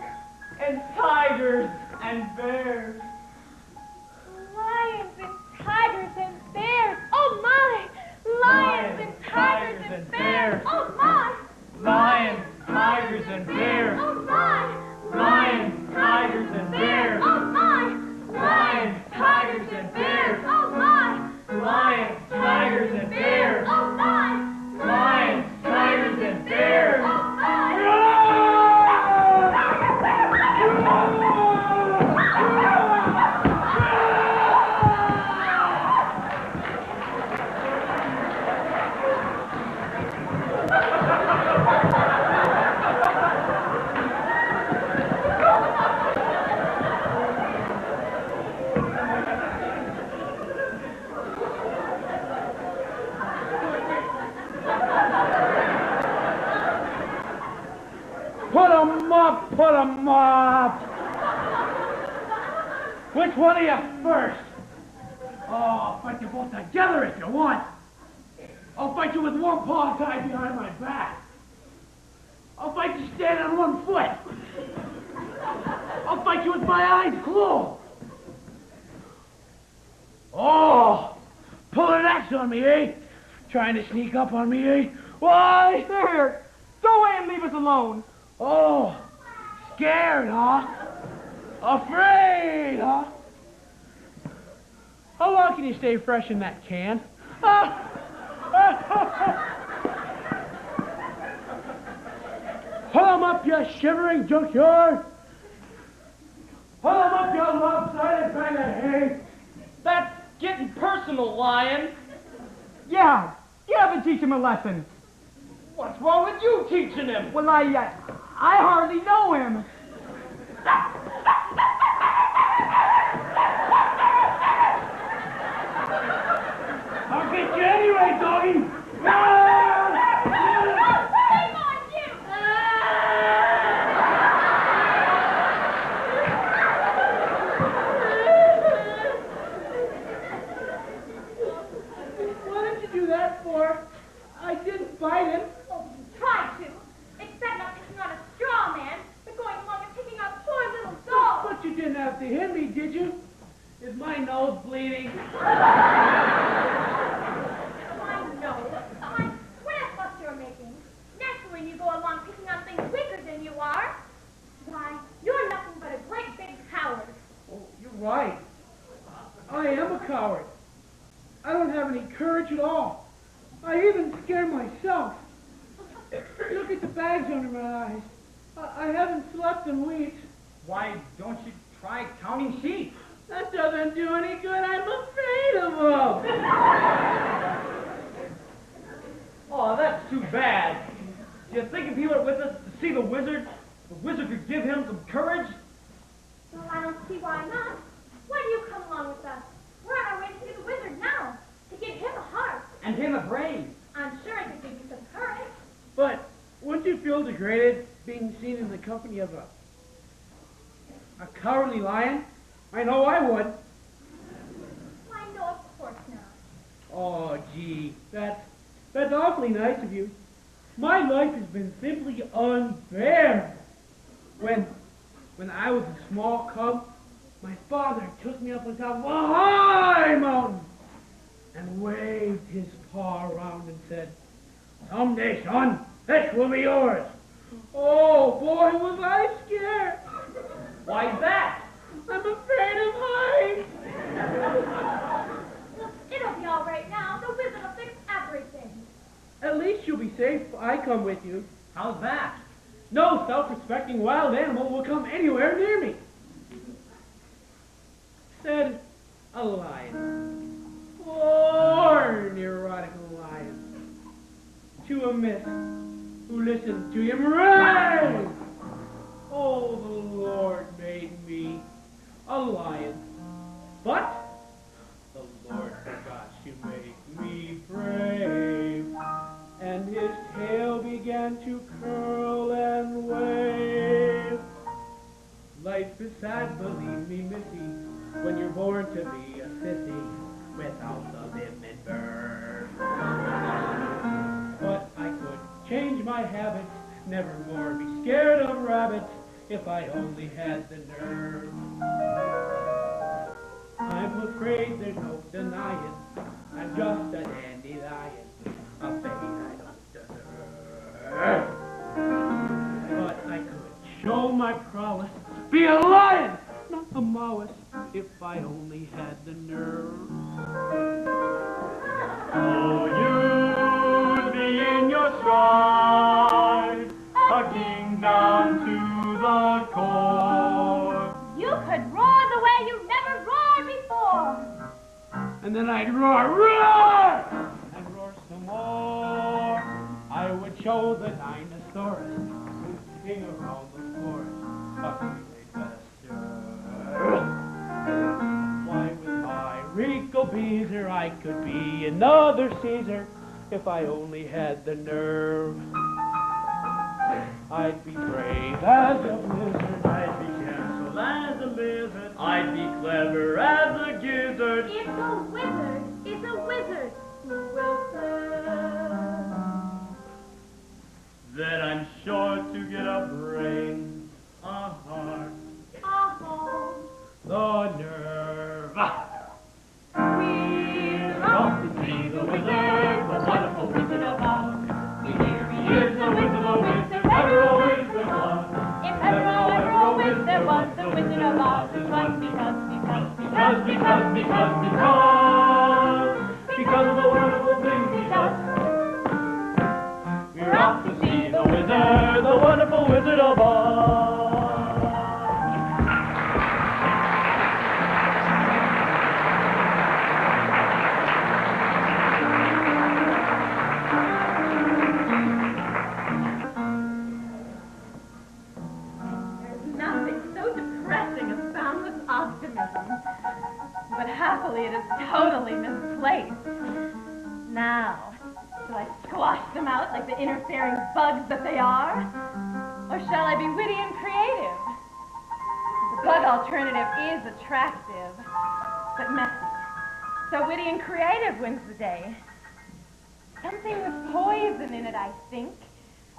And tigers and bears. Lions and tigers and bears. Oh, my. Lions and tigers and bears. Oh, my. Lions, tigers, and bears. Oh, my. Lions, tigers, and bears. Oh, my. Lions, tigers, and bears. Oh, my. Lions, tigers, and bears. Oh, my. Lions, tigers, and bears. Oh, my. Put 'em up! Which one of you first? Oh, I'll fight you both together if you want. I'll fight you with one paw tied behind my back. I'll fight you standing on one foot. I'll fight you with my eyes closed. Oh, pulling an axe on me, eh? Trying to sneak up on me, eh? Why? There! Go away and leave us alone! Oh, scared, huh? Afraid, huh? How long can you stay fresh in that can? Pull 'em up, you shivering junkyard! Pull 'em up, you lopsided bag of hay! That's getting personal, Lion. Yeah, get up and teach him a lesson. What's wrong with you teaching him? Well, I hardly know him. I'll get you anyway, doggy! Shame on you! What did you do that for? I didn't bite him. Oh, you tried to. Except not picking on a straw man, but going along and picking on poor little dogs. But you didn't have to hit me, did you? Is my nose bleeding? I know. My sweat fuss you're making. Naturally, you go along picking on things weaker than you are. Why, you're nothing but a great big coward. Oh, you're right. I am a coward. I don't have any courage at all. I even scare myself. Look at the bags under my eyes. I haven't slept in weeks. Why don't you try counting sheep? That doesn't do any good. I'm afraid of them. Oh, that's too bad. Do you think if people are the wizard could give him some courage? Well, I don't see why not. Why do you come along with us? We're on our way to see the wizard now, to give him a heart. And him a brain. I'm sure it could give you some courage. But wouldn't you feel degraded being seen in the company of a cowardly lion? I know I would. Why, no, of course not. Oh, gee, that's awfully nice of you. My life has been simply unfair. When I was a small cub, my father took me up on top of a high mountain and waved his paw around and said, "Someday, son, this will be yours." Oh, boy, was I scared. Why's that? I'm afraid of heights. Look, it'll be all right now. The wizard will fix everything. At least you'll be safe if I come with you. How's that? No self-respecting wild animal will come anywhere near me. Said a lion. Poor neurotic lion. To a miss who listened to him rave. Oh, the Lord made me a lion. But the Lord forgot to make me brave. And his tail began to curl and wave. Life is sad, believe me, missy, when you're born to be a sissy without the limb and bird. But I could change my habits, never more be scared of rabbits, if I only had the nerve. I'm afraid there's no denying, I'm just a dandelion, a fate I don't deserve. But I could show my prowess, be a lion, not a mouse, if I only had the nerve. Oh, you'd be in your stride, hugging down to the core. You could roar the way you never roared before. And then I'd roar, roar, and roar some more. I would show the dinosaurus who's king around the forest, a great master. Why, with my Rico Beezer, I could be another Caesar if I only had the nerve. I'd be brave as a blizzard, I'd be gentle as a lizard, I'd be clever as a gizzard. It's a wizard who will serve. Then I'm sure to get a brain, a heart, A home. the nerve. We're off to see the wizard, the wonderful Wizard of Oz. We hear he is the Wizard of Oz, ever always there was. If ever, always there was the Wizard of Oz, it was Because of the wonderful things he does. We're off to see the wizard, the wonderful Wizard of Oz. There's nothing so depressing as boundless optimism. But happily it is totally misplaced. Now, shall I squash them out like the interfering bugs that they are? Or shall I be witty and creative? The bug alternative is attractive, but messy. So witty and creative wins the day. Something with poison in it, I think,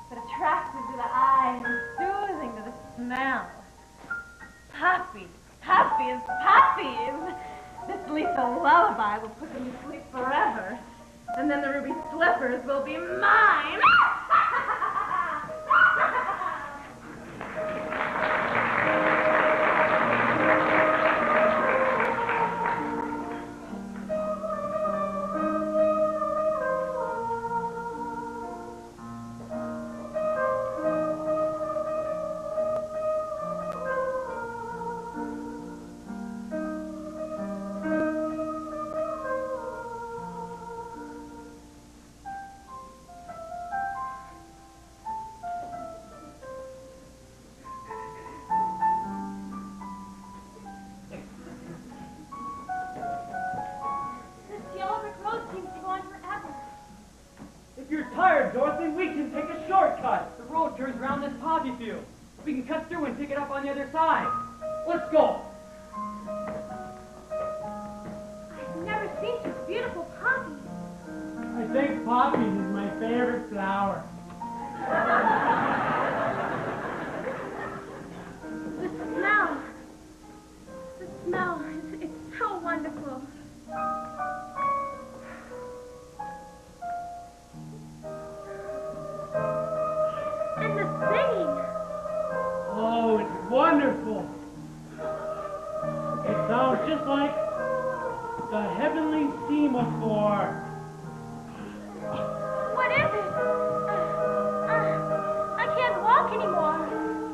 but attractive to the eye and soothing to the smell. Poppies, poppies, poppies! This lethal lullaby will put them to sleep forever, and then the ruby slippers will be mine! can cut through and pick it up on the other side. Let's go. I've never seen such beautiful poppies. I think poppies is my favorite flower. The smell, it's so wonderful. And the singing. Oh, it's wonderful. It sounds just like the heavenly semaphore. What is it? I can't walk anymore.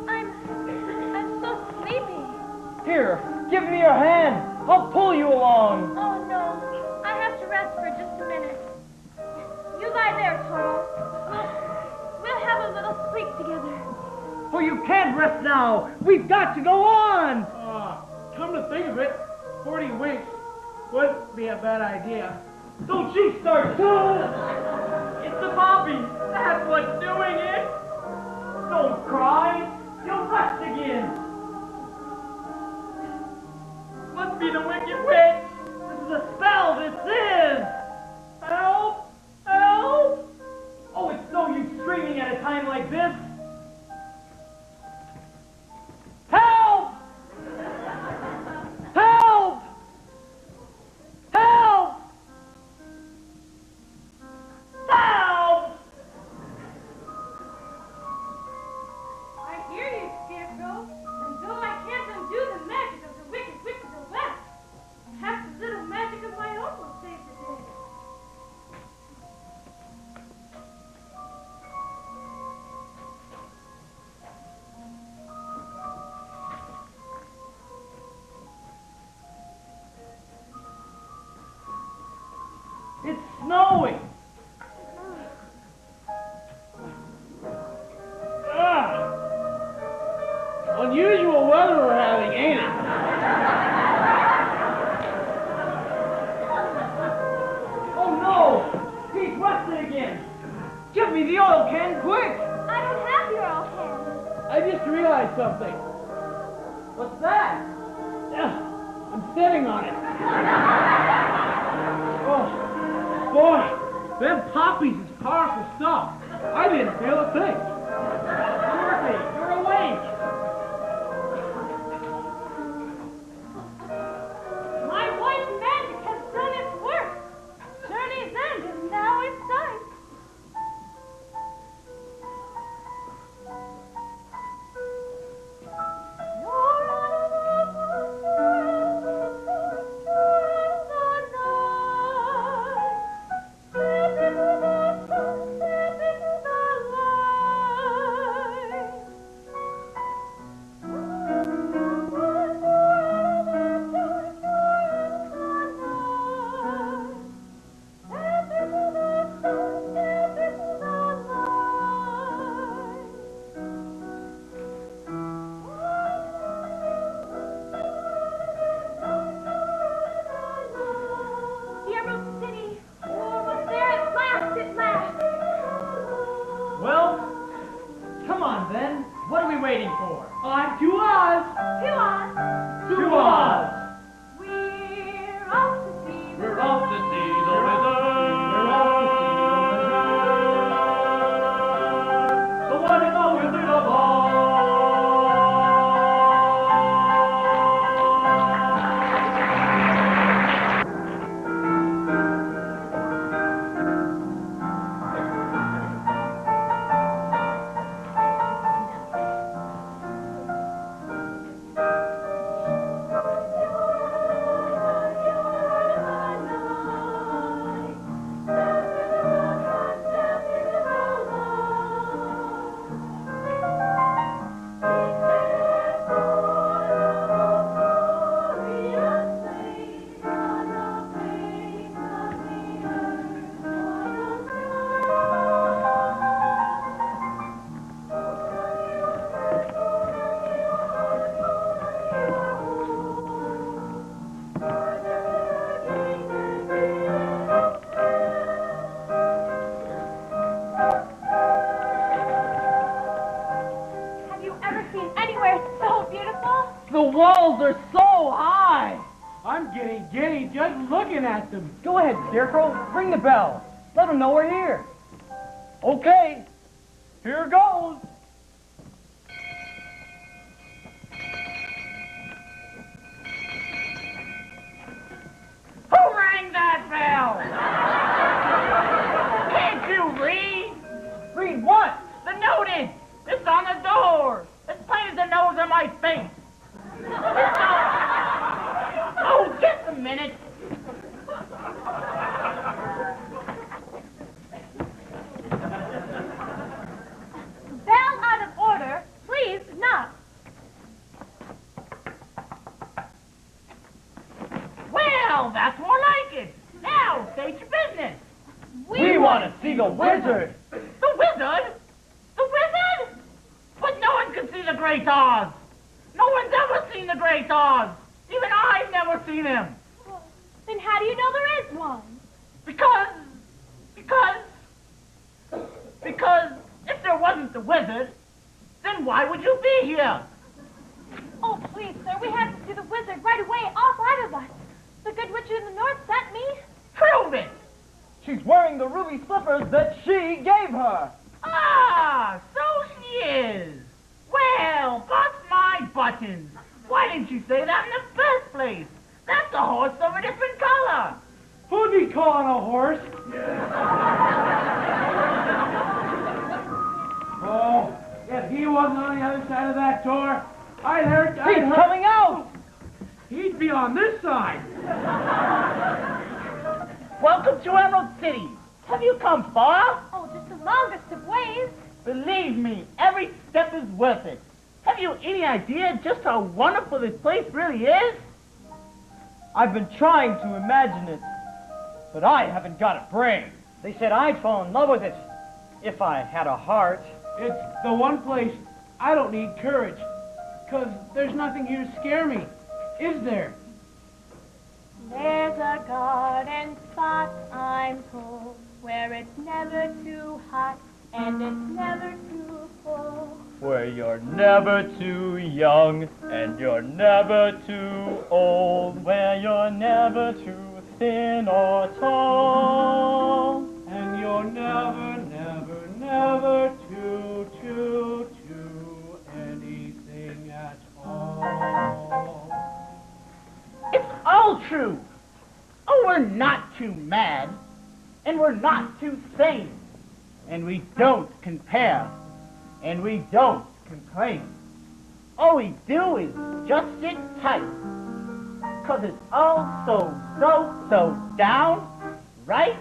I'm so sleepy. Here, give me your hand. I'll pull you along. Oh no, I have to rest for just a minute. You lie there, Toro. We'll have a little sleep together. Oh, you can't rest now. We've got to go on. Come to think of it, 40 winks would be a bad idea. Don't you start. It's the poppies. That's what's doing it. Don't cry. You'll rest again. Must be the wicked witch. This is a spell. This is. Help! Help! Oh, it's no use screaming at a time like this. Help! Help! Help! Help! I hear you, Scarecrow, and though I can't undo the magic of the wicked witch of the West, perhaps a little magic of my own will save the day. It's snowing. Unusual weather we're having, ain't it? Oh no! He's rusted again. Give me the oil can, quick! I don't have your old hand. I just realized something. What's that? I'm sitting on it. Oh, boy, them poppies is powerful stuff. I didn't feel a thing. Dorothy, you're awake. My white magic has done its work. Journey's end, and now it's time. Step into the light. giddy just looking at them. Go ahead, Scarecrow. Ring the bell. Let them know we're here. Okay. Here goes. Who rang that bell? Can't you read? Read what? The notice. It's on the door. It's plain as the nose on my face. Oh, just a minute. Bell out of order. Please knock. Well, that's more like it. Now, state your business. We want to see the wizard. The wizard? The wizard? But no one can see the Great Oz. No one's ever seen the Great Oz. Even I've never seen him. Then how do you know there is one? Because if there wasn't the wizard, then why would you be here? Oh, please, sir, we have to see the wizard right away, all five of us. The good witch in the north sent me. Prove it. She's wearing the ruby slippers that she gave her. Ah, so she is. Well, bust my buttons. Why didn't you say that in the first place? That's a horse of a different color. Who'd be calling a horse? Oh, if he wasn't on the other side of that door, I'd heard... He's coming out. He'd be on this side. Welcome to Emerald City. Have you come far? Oh, just the longest of ways. Believe me, every step is worth it. Have you any idea just how wonderful this place really is? I've been trying to imagine it, but I haven't got a brain. They said I'd fall in love with it if I had a heart. It's the one place I don't need courage, 'cause there's nothing here to scare me, is there? There's a garden spot, I'm told, where it's never too hot and it's never too cold. Where you're never too young and you're never too old. Where you're never too thin or tall. And you're never too anything at all. It's all true. Oh, we're not too mad, and we're not too sane, and we don't compare, and we don't complain. All we do is just sit tight, 'cause it's all so down, right.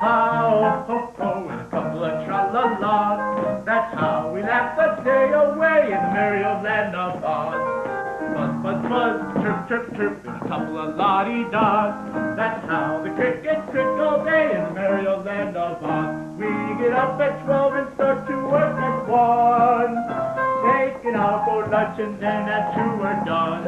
And a couple of tra-la-las. That's how we laugh the day away in the merry old land of Oz. Buzz, buzz, buzz, chirp, chirp, chirp, and a couple of la-di-das. That's how the crickets crick all day in the merry old land of Oz. We get up at 12 and start to work at 1. Take an hour for lunch and then at 2 we're done.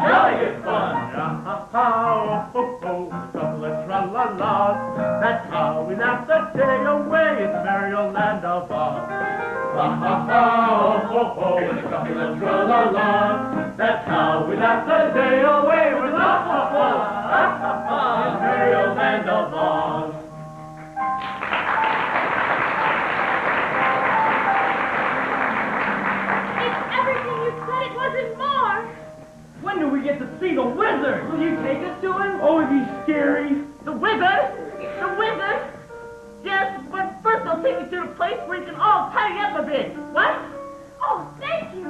Jolly good fun! Ah-ha-ha, oh-ho-ho, a couple of tra-la-las. That's how we laugh the day away in the merry old land of Oz. Ha-ha-ha, oh-ho-ho, and a couple of tra-la-las. That's how we laugh the day away with ha-ha-ha, ha-ha-ha, in the merry old land of Oz. It's everything you said, it wasn't more. When do we get to see the wizard? Will you take us to him? Oh, is he scary? The wizard? The wizard? Yes, but first I'll take you to the place where you can all tidy up a bit. What? Oh, thank you.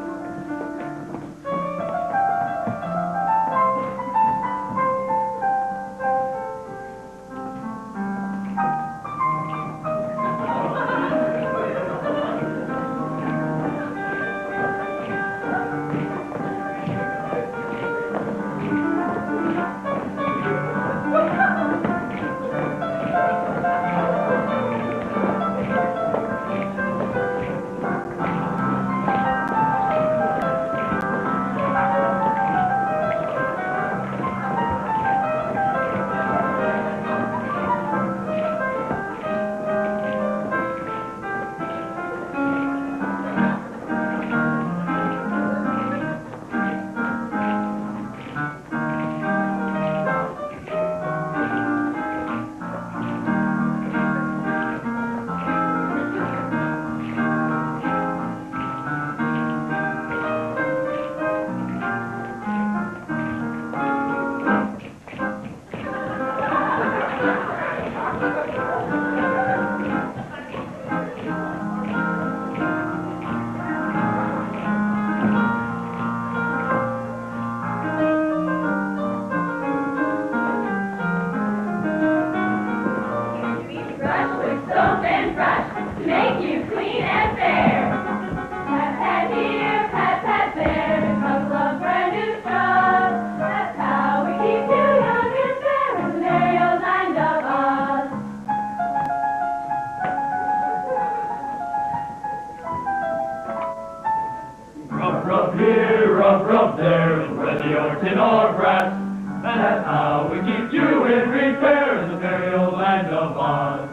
Rub here, rub there, whether you're tin or brass. And that's how we keep you in repair in the merry old land of Oz.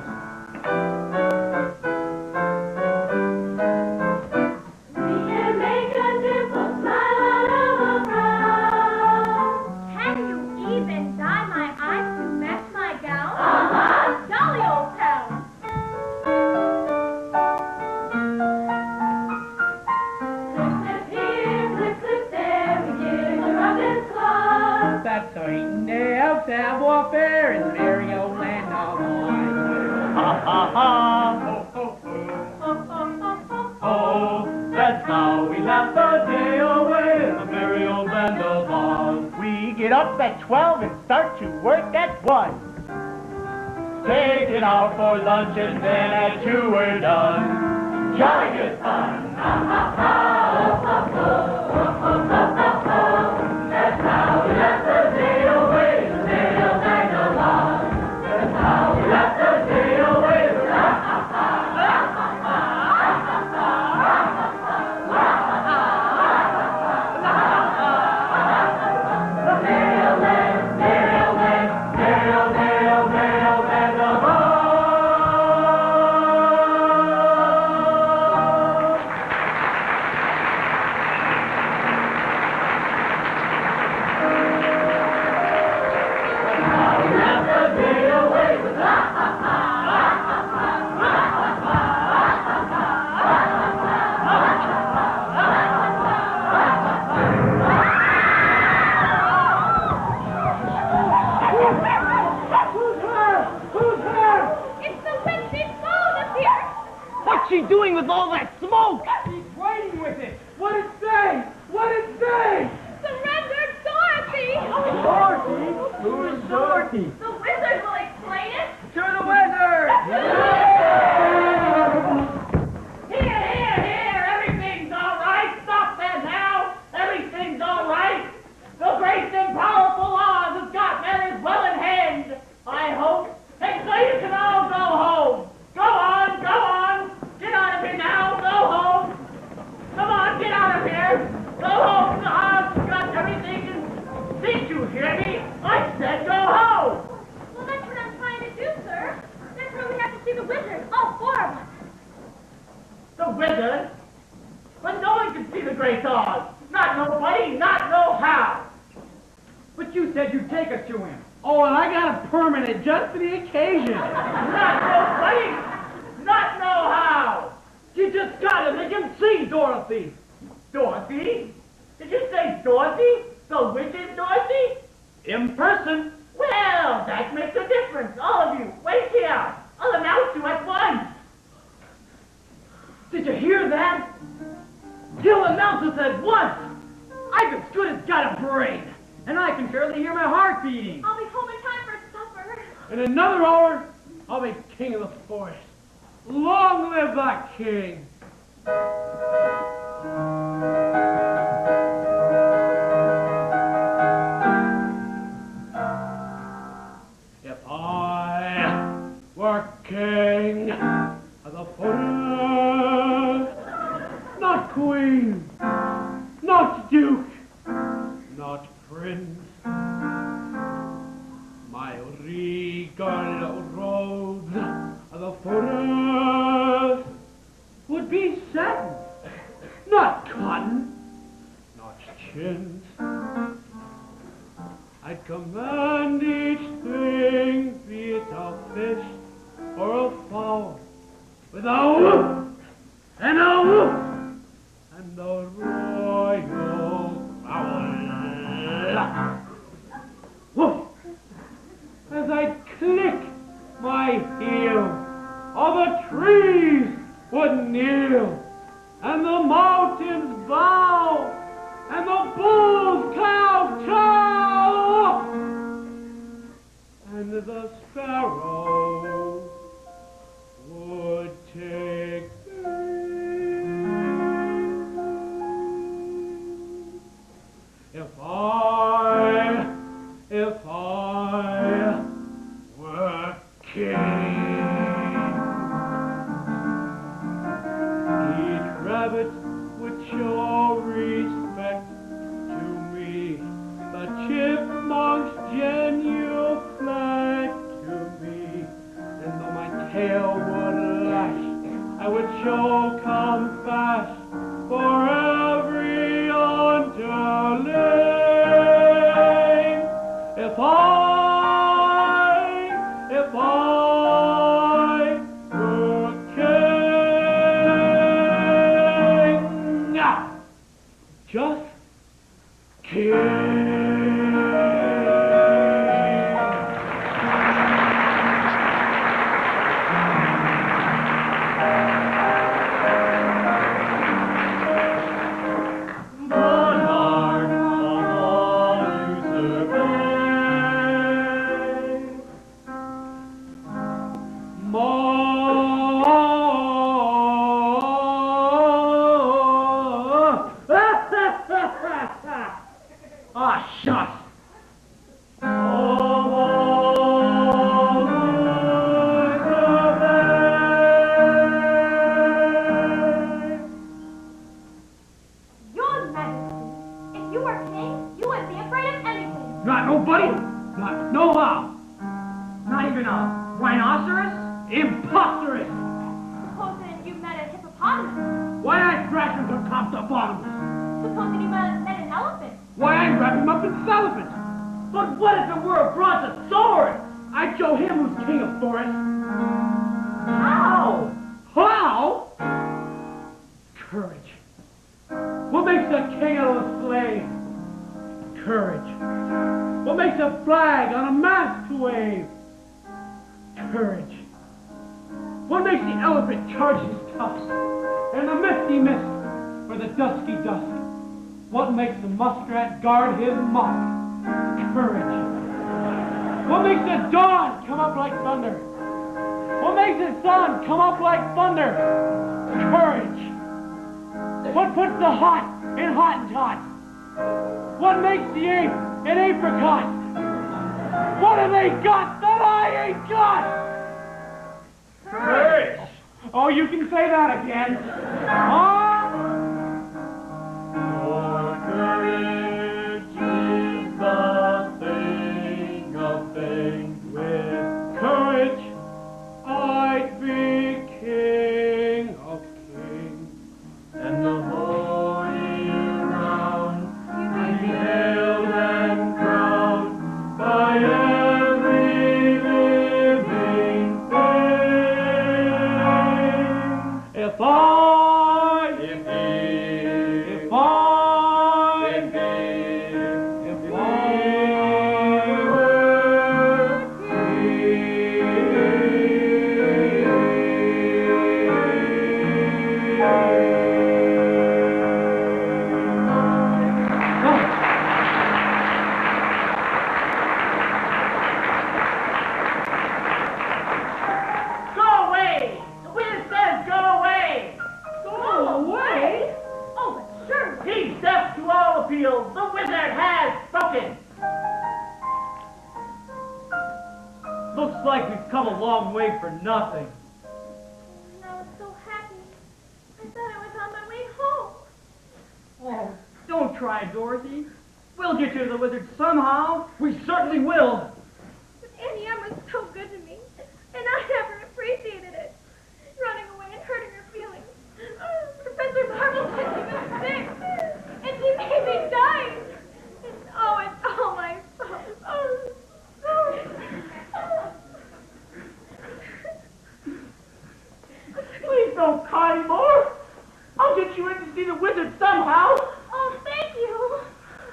We can make a dimple smile out of a frown. Can you even dye my eyes to match my gown? Uh-huh. Jolly old town. Clip here, clip there, we give the robin's claws. That's how eating nails have warfare in the merry old land of Oz. Ha ha ha! Ho ho ho! Oh, that's how we laugh the day away in the merry old land of Oz. We get up at 12 and start to work at 1. Take it out for lunch and then at 2 we're done. Jolly good fun! Ha ha ha! That's how we laugh the day away in the merry old land of Oz. That's how we laugh the day away. It's the witch's phone up here. What's she doing with all that smoke? He's writing with it. What it say? What it say? Surrender Dorothy. Dorothy? Who is Dorothy? The wizard will explain it. To the wizard! Here, everything's all right. Stop that now. Everything's all right. The great and powerful Oz has got matters well in hand, I hope. And so you can all go home. Go on. Get out of here now. Go home. Come on, get out of here. Go home. The Oz has got everything in. Did you hear me? I said go home. Well, that's what I'm trying to do, sir. That's where we have to see the wizard. All 4 of us. The wizard? But no one can see the great Oz. Not nobody, not no how. But you said you'd take us to him. Oh, and I got a permanent just for the occasion. Not nobody, not no how. You just gotta make him see Dorothy. Dorothy? Did you say Dorothy? The witch's Dorothy? In person. Well, that makes a difference. All of you, wait here. I'll announce you at once. Did you hear that? He'll announce us at once. I've as good as got a brain, and I can barely hear my heart beating. I'll be home in time for supper. In another hour, I'll be king of the forest. Long live the king. If I were king of the forest, not queen, not duke, not prince, my regal robes of the forest would be satin, not cotton, not chintz. I'd command each thing, be it a fish or a fowl, with a whoop and a whoop and a royal growl. Woof! As I click my heel, all the trees would kneel, and the mountains bow, and the bulls kowtow, and the sparrow would take wing. If I were king, each rabbit would show just king. Ah, shucks. Your Majesty, if you were king, you wouldn't be afraid of anything. Not nobody? Not no how. Not even a rhinoceros? Imposterous. Supposing you met a hippopotamus. Why I thrash him to top the bottom? Supposing you met an elephant. Why I wrap him up in cellophane? But what if it were a brontosaurus? I'd show him who's king of forest. How? How? Courage. What makes a king out of a slave? Courage. What makes a flag on a mast to wave? Courage. What makes the elephant charge his tusks in the misty mist or the dusky dusk? What makes the muskrat guard his musk? Courage. What makes the dawn come up like thunder? What makes the sun come up like thunder? Courage. What puts the hot in Hottentot? What makes the ape an apricot? What have they got that I ain't got? Courage. Oh, you can say that again. Huh? Courage is the thing of things. With courage, I'd be king of kings. And the whole year round, I'd be hailed and crowned by every living thing. If I were Go away! The wind says go away! Go away? Oh, but sure. He's deaf to all appeals. The wizard has spoken. Looks like we've come a long way for nothing. And I was so happy. I thought I was on my way home. Oh, don't try, Dorothy. We'll get you to the wizard somehow. We certainly will. But Auntie Em was so good to me, and I never appreciated it. Running away and hurting her feelings. Professor Marvel said she was sick, and she made me die. And oh, it's all my fault. Please don't cry anymore. I'll get you in to see the wizard somehow. Oh, thank you.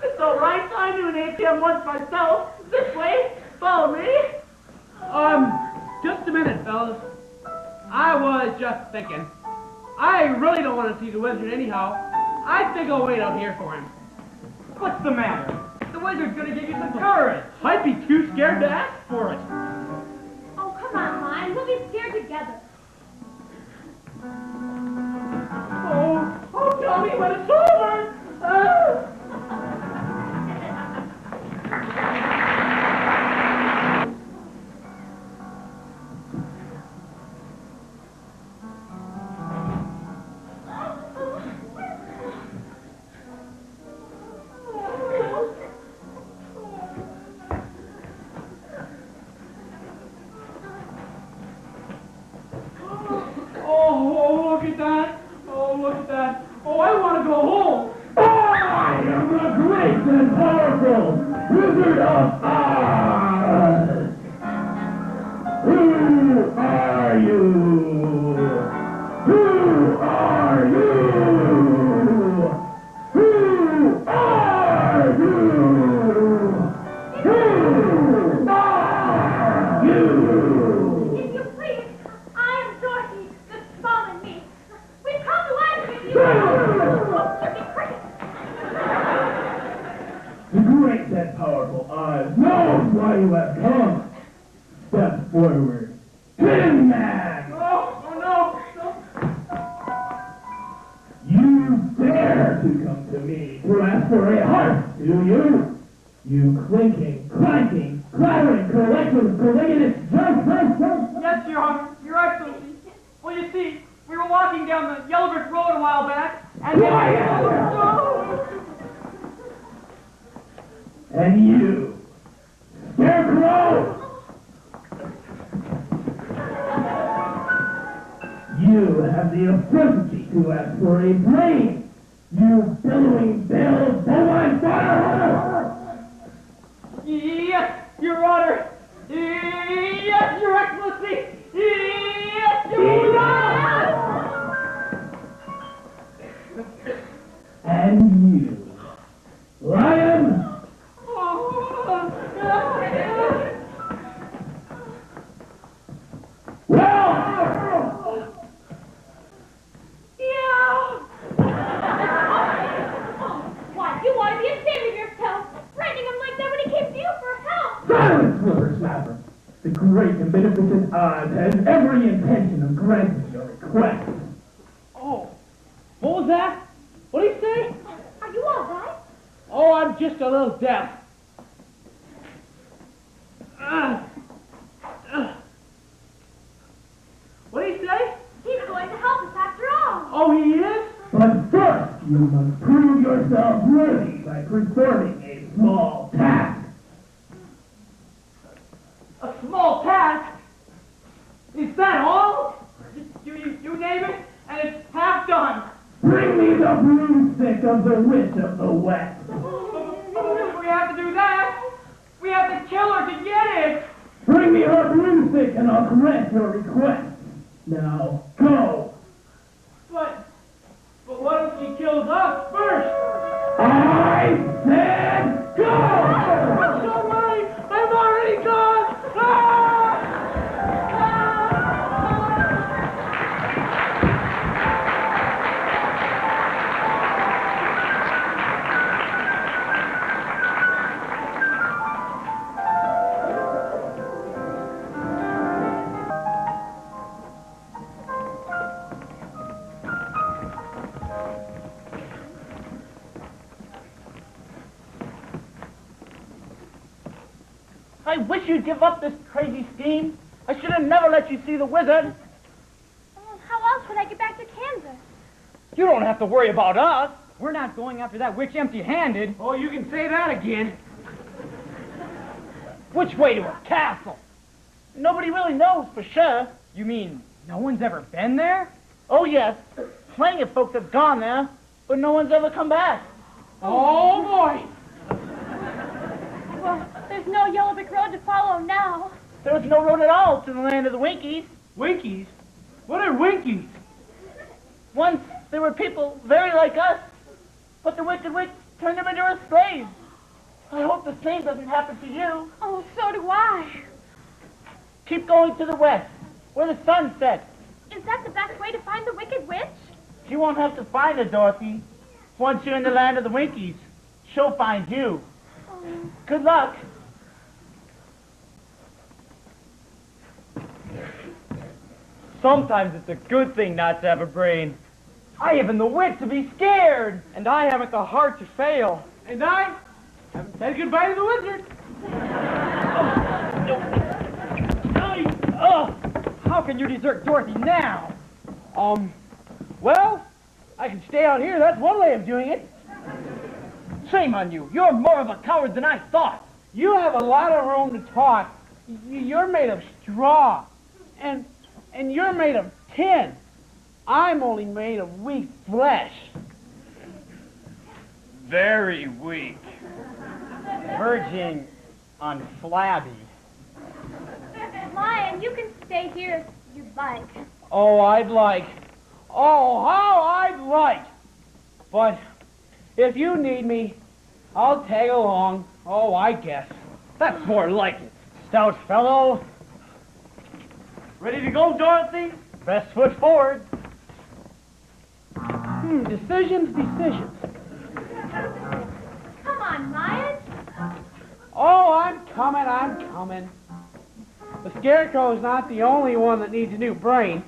It's all right. I knew an ATM once myself. This way. Follow me. Just a minute, fellas. I was just thinking. I really don't want to see the wizard anyhow. I think I'll wait out here for him. What's the matter? The wizard's gonna give you some courage. I'd be too scared to ask for it. Oh, come on, Lion. We'll be scared together. Oh, tell me when it's over. Oh, look at that. Oh, look at that. Oh, I want to go home. I am the great and powerful Wizard of Oz. Who are you? Who are you? Who far you have come. Step forward. Tin Man! Oh, no. You dare to come to me to ask for a heart, do you? You clinking, clanking, clattering collector of colligonous junk. Yes, Your Honor, Your Excellency. Well, you see, we were walking down the Yellow Brick Road a while back, and And you, Scarecrow! You have the audacity to ask for a brain! You billowing bell bovine fire! Yes, Your Honor. Yes, Your Excellency. Yes, Your Honor. And you, Lion! Well! Why, you ought to be ashamed of yourself, threatening him like that when he came to you for help. Silence, whippersnapper! The great and beneficent Oz has every intention of granting your request. Oh, what was that? What did he say? Are you all right? Oh, I'm just a little deaf. What did he say? He's going to help us after all. Oh, he is? But first, you must prove yourself worthy by performing a small task. A small task? Is that all? You name it, and it's half done. Bring me the broomstick of the Witch of the West. We have to do that. We have to kill her to get it. Bring me her broomstick and I'll grant your request. Now, go. But what if she kills us first? I said go! Don't worry, I'm already gone. I wish you'd give up this crazy scheme. I should have never let you see the wizard. How else would I get back to Kansas? You don't have to worry about us. We're not going after that witch empty-handed. Oh, you can say that again. Which way to her castle? Nobody really knows for sure. You mean no one's ever been there? Oh, yes. Plenty of folks have gone there, but no one's ever come back. Oh, boy. Well, there's no Yellow Brick Road to follow now. There was no road at all to the land of the Winkies. Winkies? What are Winkies? Once there were people very like us, but the Wicked Witch turned them into her slaves. I hope the same doesn't happen to you. Oh, so do I. Keep going to the west, where the sun sets. Is that the best way to find the Wicked Witch? You won't have to find her, Dorothy. Once you're in the land of the Winkies, she'll find you. Good luck. Sometimes it's a good thing not to have a brain. I haven't the wit to be scared. And I haven't the heart to fail. And I haven't said goodbye to the wizard. How can you desert Dorothy now? Well, I can stay out here. That's one way of doing it. Shame on you. You're more of a coward than I thought. You have a lot of room to talk. You're made of straw. And you're made of tin. I'm only made of weak flesh. Very weak. Verging on flabby. Lion, you can stay here if you'd like. Oh, I'd like. Oh, how I'd like. But if you need me, I'll tag along. Oh, I guess. That's more like it. Stout fellow. Ready to go, Dorothy? Best foot forward. Decisions. Come on, Lion. Oh, I'm coming. I'm coming. The Scarecrow's not the only one that needs a new brain.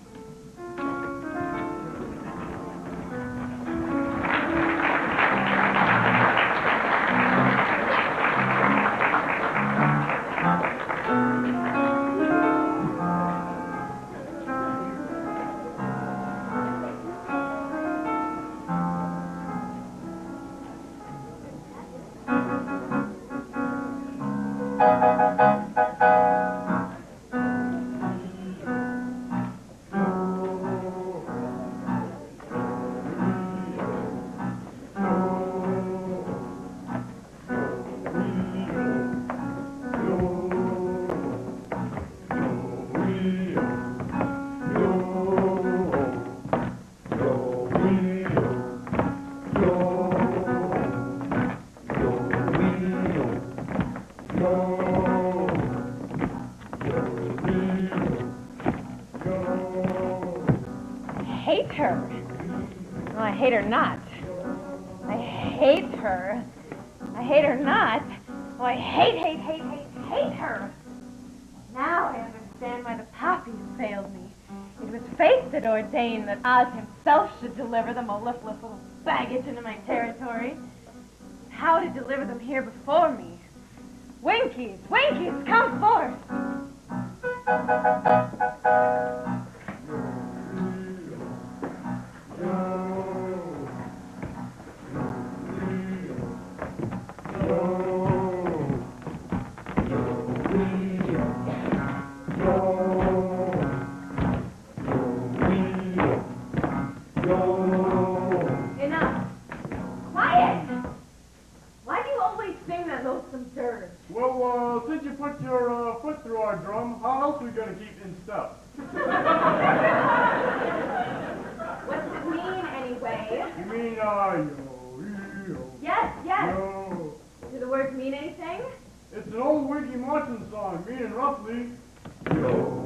Hate her. No, I hate her not. I hate her. I hate her not. Oh, I hate her. Now I understand why the poppies failed me. It was fate that ordained that Oz himself should deliver the mellifluous little baggage into my territory. How to deliver them here before me? Winkies, Winkies, come forth! Enough. Quiet! Why do you always sing that lonesome dirge? Well, since you put your foot through our drum, how else are we going to keep in step? What does it mean, anyway? You mean, yo. Yes. Yo. Do the words mean anything? It's an old Winky Martin song, meaning roughly, yo,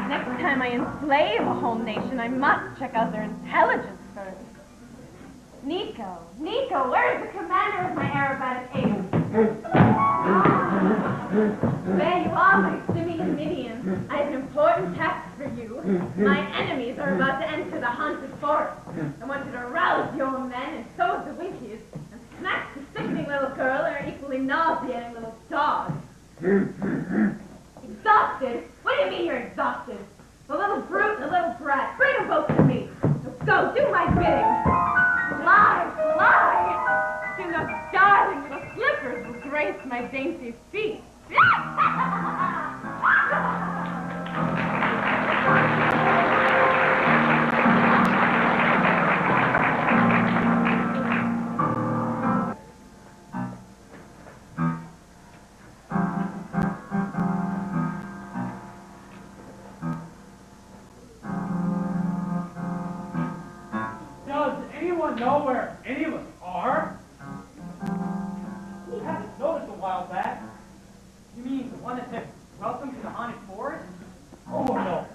Next time I enslave a whole nation, I must check out their intelligence first. Nico, where's the commander of my aerobatic aid? There you are, my simian Midian. I have an important task for you. My enemies are about to enter the haunted forest. I want you to rouse your men, and so of the Winkies, and smack the sickening little girl and her equally nauseating little dog. Exhausted? What do you mean you're exhausted? The little brute and the little brat. Bring them both to me. Go, do my bidding. Fly! Soon those darling little slippers will grace my dainty feet. Does anyone know where any of us are? We haven't noticed a while back. You mean the one that said, "Welcome to the haunted forest"? Oh, no.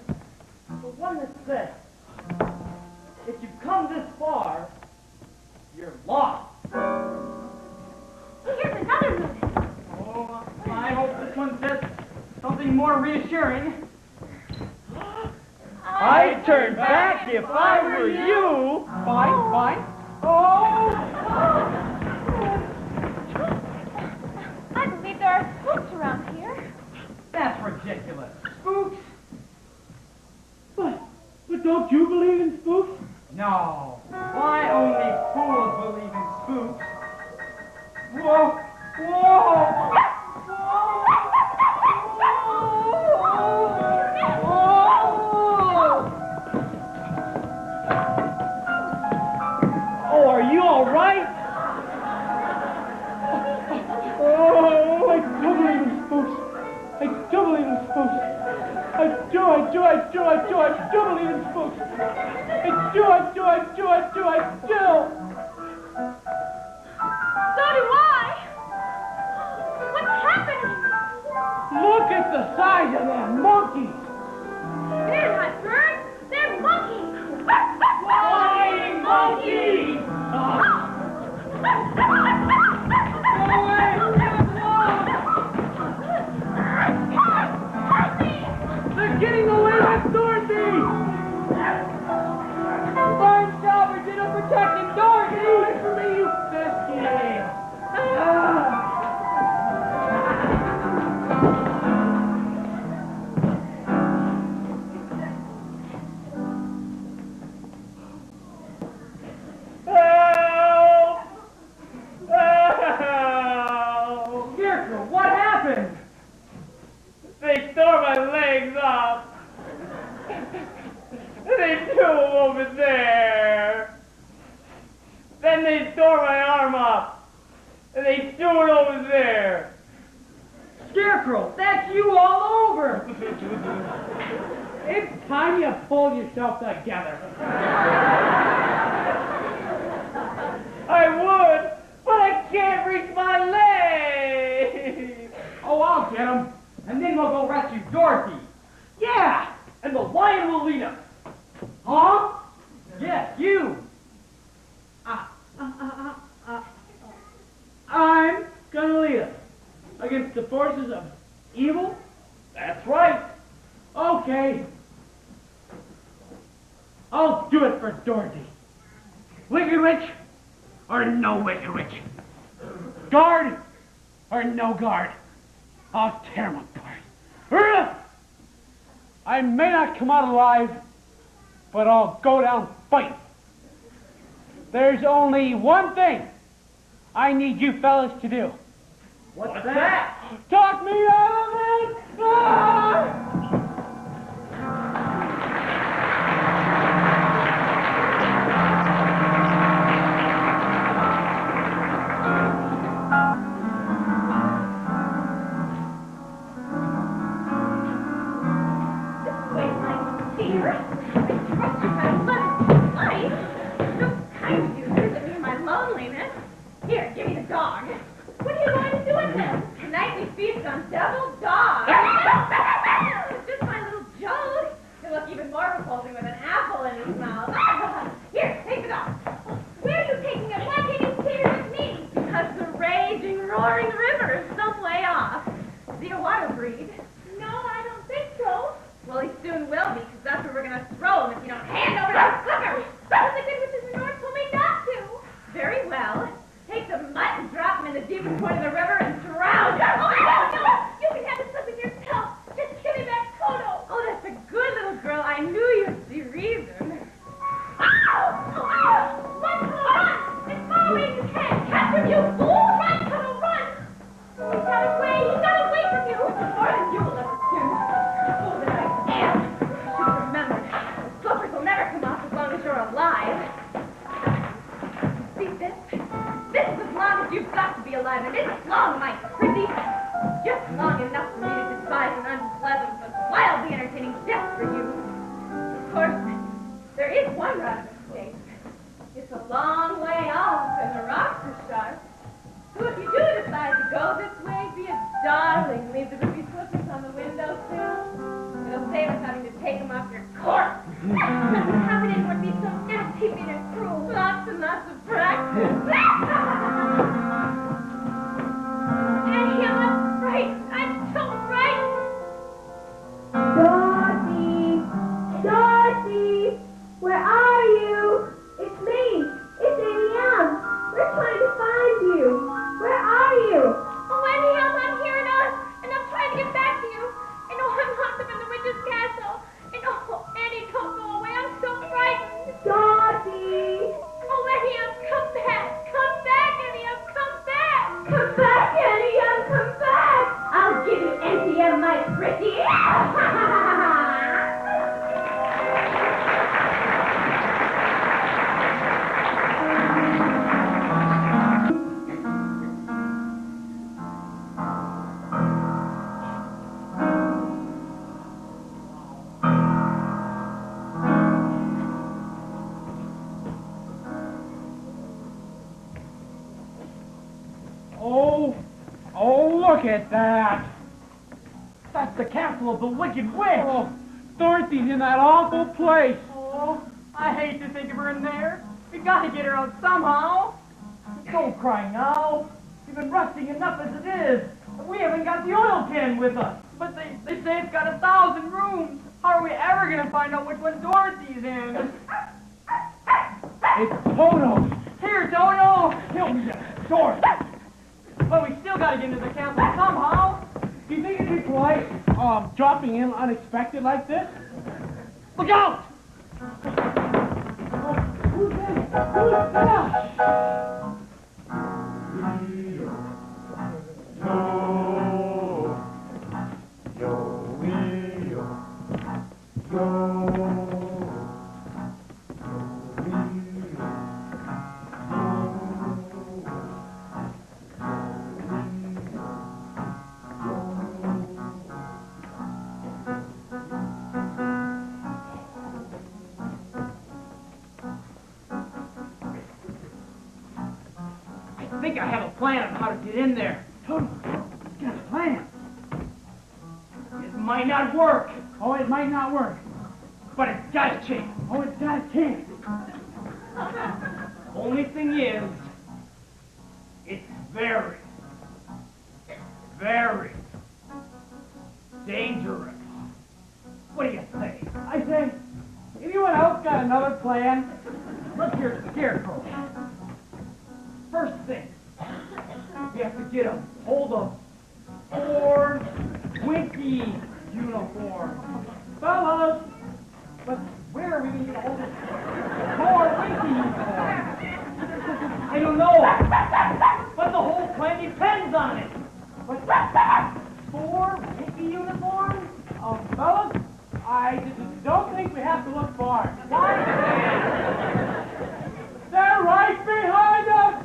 The one that said, "If you've come this far, you're lost." Here's another moon. Oh, I hope this one says something more reassuring. I'd turn back if I were you. Fine. Oh! I believe there are spooks around here. That's ridiculous. Spooks? But don't you believe in spooks? No. Why only fools believe in spooks? Whoa! Oh, are you all right? Oh, I do believe in spooks. I do believe in spooks. I do believe in spooks. I do. So do I. twice the size of them monkeys. They're not birds, they're monkeys. Flying monkeys! They're getting away with Dorothy! Fine job we did of protecting Dorothy! Get away from me, you pesky! Help! Help! Scarecrow, what happened? They tore my legs off. They threw them over there. Then they tore my arm off. And they threw it over there. Scarecrow, that's you all over. It's time you pull yourself together. I would, but I can't reach my legs. Oh, I'll get him. And then we'll go rescue Dorothy. Yeah! And the lion will lead us. Huh? Yes, you. I'm gonna lead us against the forces of evil? That's right. Okay. I'll do it for Dorothy. Wicked Witch or no Wicked Witch. Guard or no guard. I'll tear him apart. I may not come out alive, but I'll go down fighting. There's only one thing I need you fellas to do. What's that? Talk me out of it! Ah! Here, give me the dog. What are you going to do with him? Tonight we feast on deviled dogs. It's just my little Joe. He'll look even more repulsing with an apple in his mouth. Here, take the dog. Where are you taking him? Why can't you stay here with me? Because the raging, roaring river is some way off. Is he a water breed? No, I don't think so. Well, he soon will be, because that's where we're going to throw him if you don't hand over those slippers. But the good witches in the north told me not to. Very well. Take the mutt and drop him in the deepest point of the river and drown him. Oh, no! You can have the slippers yourself. Just give me back Toto. Oh, that's a good little girl. I knew you'd see reason. Ow! Run, Toto, run! As far away as you can. Catch him, you fool! Run, Toto, run! He's got away. He's got away from you. More than you will ever do. Oh, that I am. You should remember. The slippers will never come off as long as you're alive. See this? This is as long as you've got to be alive, and it's long, my pretty. Just long enough for me to despise an unpleasant but wildly entertaining death for you. Of course, there is one route of escape. It's a long way off, and the rocks are sharp. So if you do decide to go this way, be a darling, leave the ruby slippers on the windowsill. It'll save us having to take them off your corpse. Nothing happening would be so irritating and cruel. Lots and lots of practice. Annie, I'm frightened. I'm so frightened. Dorothy, where are you? It's me. It's Annie M. We're trying to find you. Where are you? Oh, Annie M, I'm here and I'm trying to get back to you. I know I'm locked up in the witch's castle. And oh, Annie, don't go away. I'm so frightened. Dorothy. Oh, Annie M, come back. Come back, Annie M, come back. Come back, Annie M, come back. I'll give you Annie M, my pretty. Oh, look at that. That's the castle of the Wicked Witch. Oh, Dorothy's in that awful place. Oh, I hate to think of her in there. We gotta get her out somehow. Don't cry now. You've been rusting enough as it is. We haven't got the oil can with us. But they say it's got 1,000 rooms. How are we ever gonna find out which one Dorothy's in? It's Toto. Here, Toto! Help me, Dorothy! But we still gotta get into the castle somehow. Do you think it'd be polite, dropping in unexpected like this? Look out! Who's that? Who's that? I think I have a plan on how to get in there. Toto, you got a plan. It might not work, Oh, it might not work. but it's got a chance. Oh, it's got a chance. Only thing is, it's very, very dangerous. What do you say? I say, anyone else got another plan? Let's hear the scarecrow. First thing, we have to get a hold of poor Winky uniform. Fellas, But where are we going to get a hold of poor Winky uniform? I don't know. But the whole plan depends on it. But poor Winky uniform? fellas, I don't think we have to look far. Why? They're right behind us!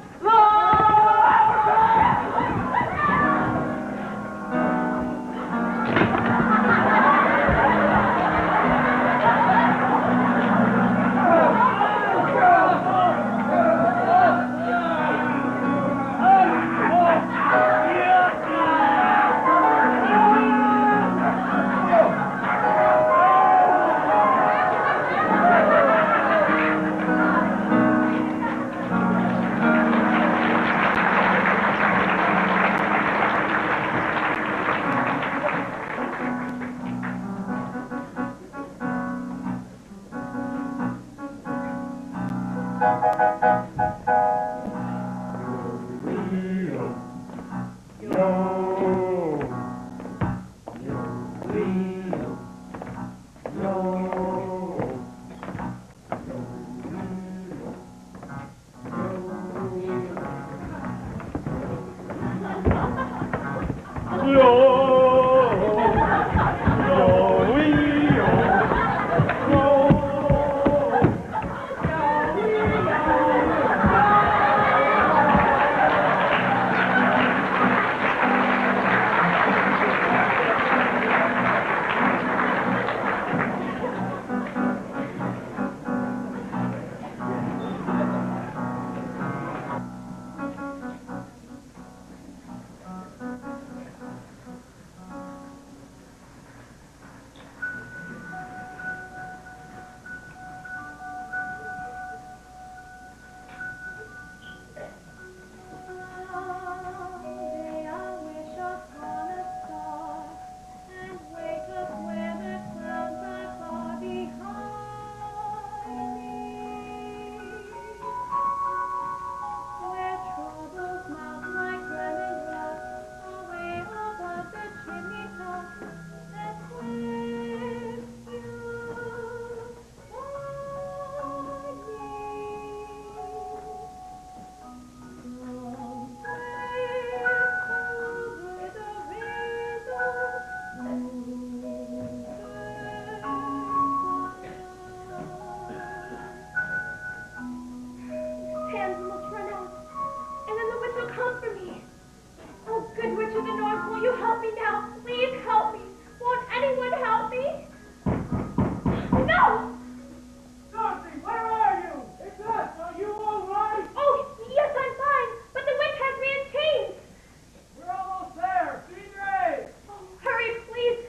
Please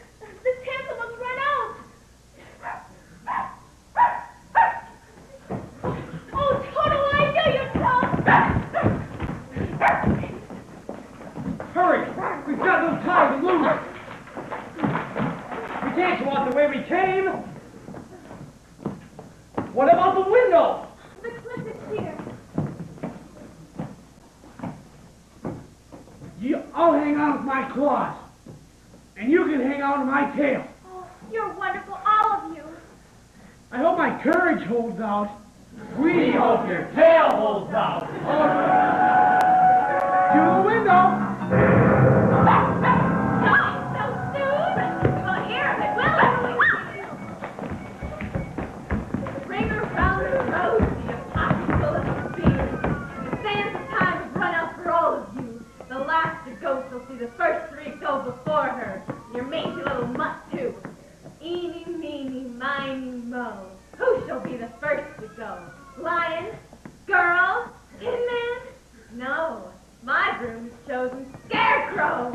I'll hang on with my claws. And you can hang on to my tail. Oh, you're wonderful, all of you. I hope my courage holds out. We hope your tail holds out. To the window. So soon? Well, here, it will. Ring around the rosy, a pocket full of speed. The sands of time have run out for all of you. The last to go shall see the first three go before her. Your mangy little mutt, too. Eeny, meeny, miny, mo. Who shall be the first to go? Lion? Girl? Tin Man? No. My broom has chosen Scarecrow.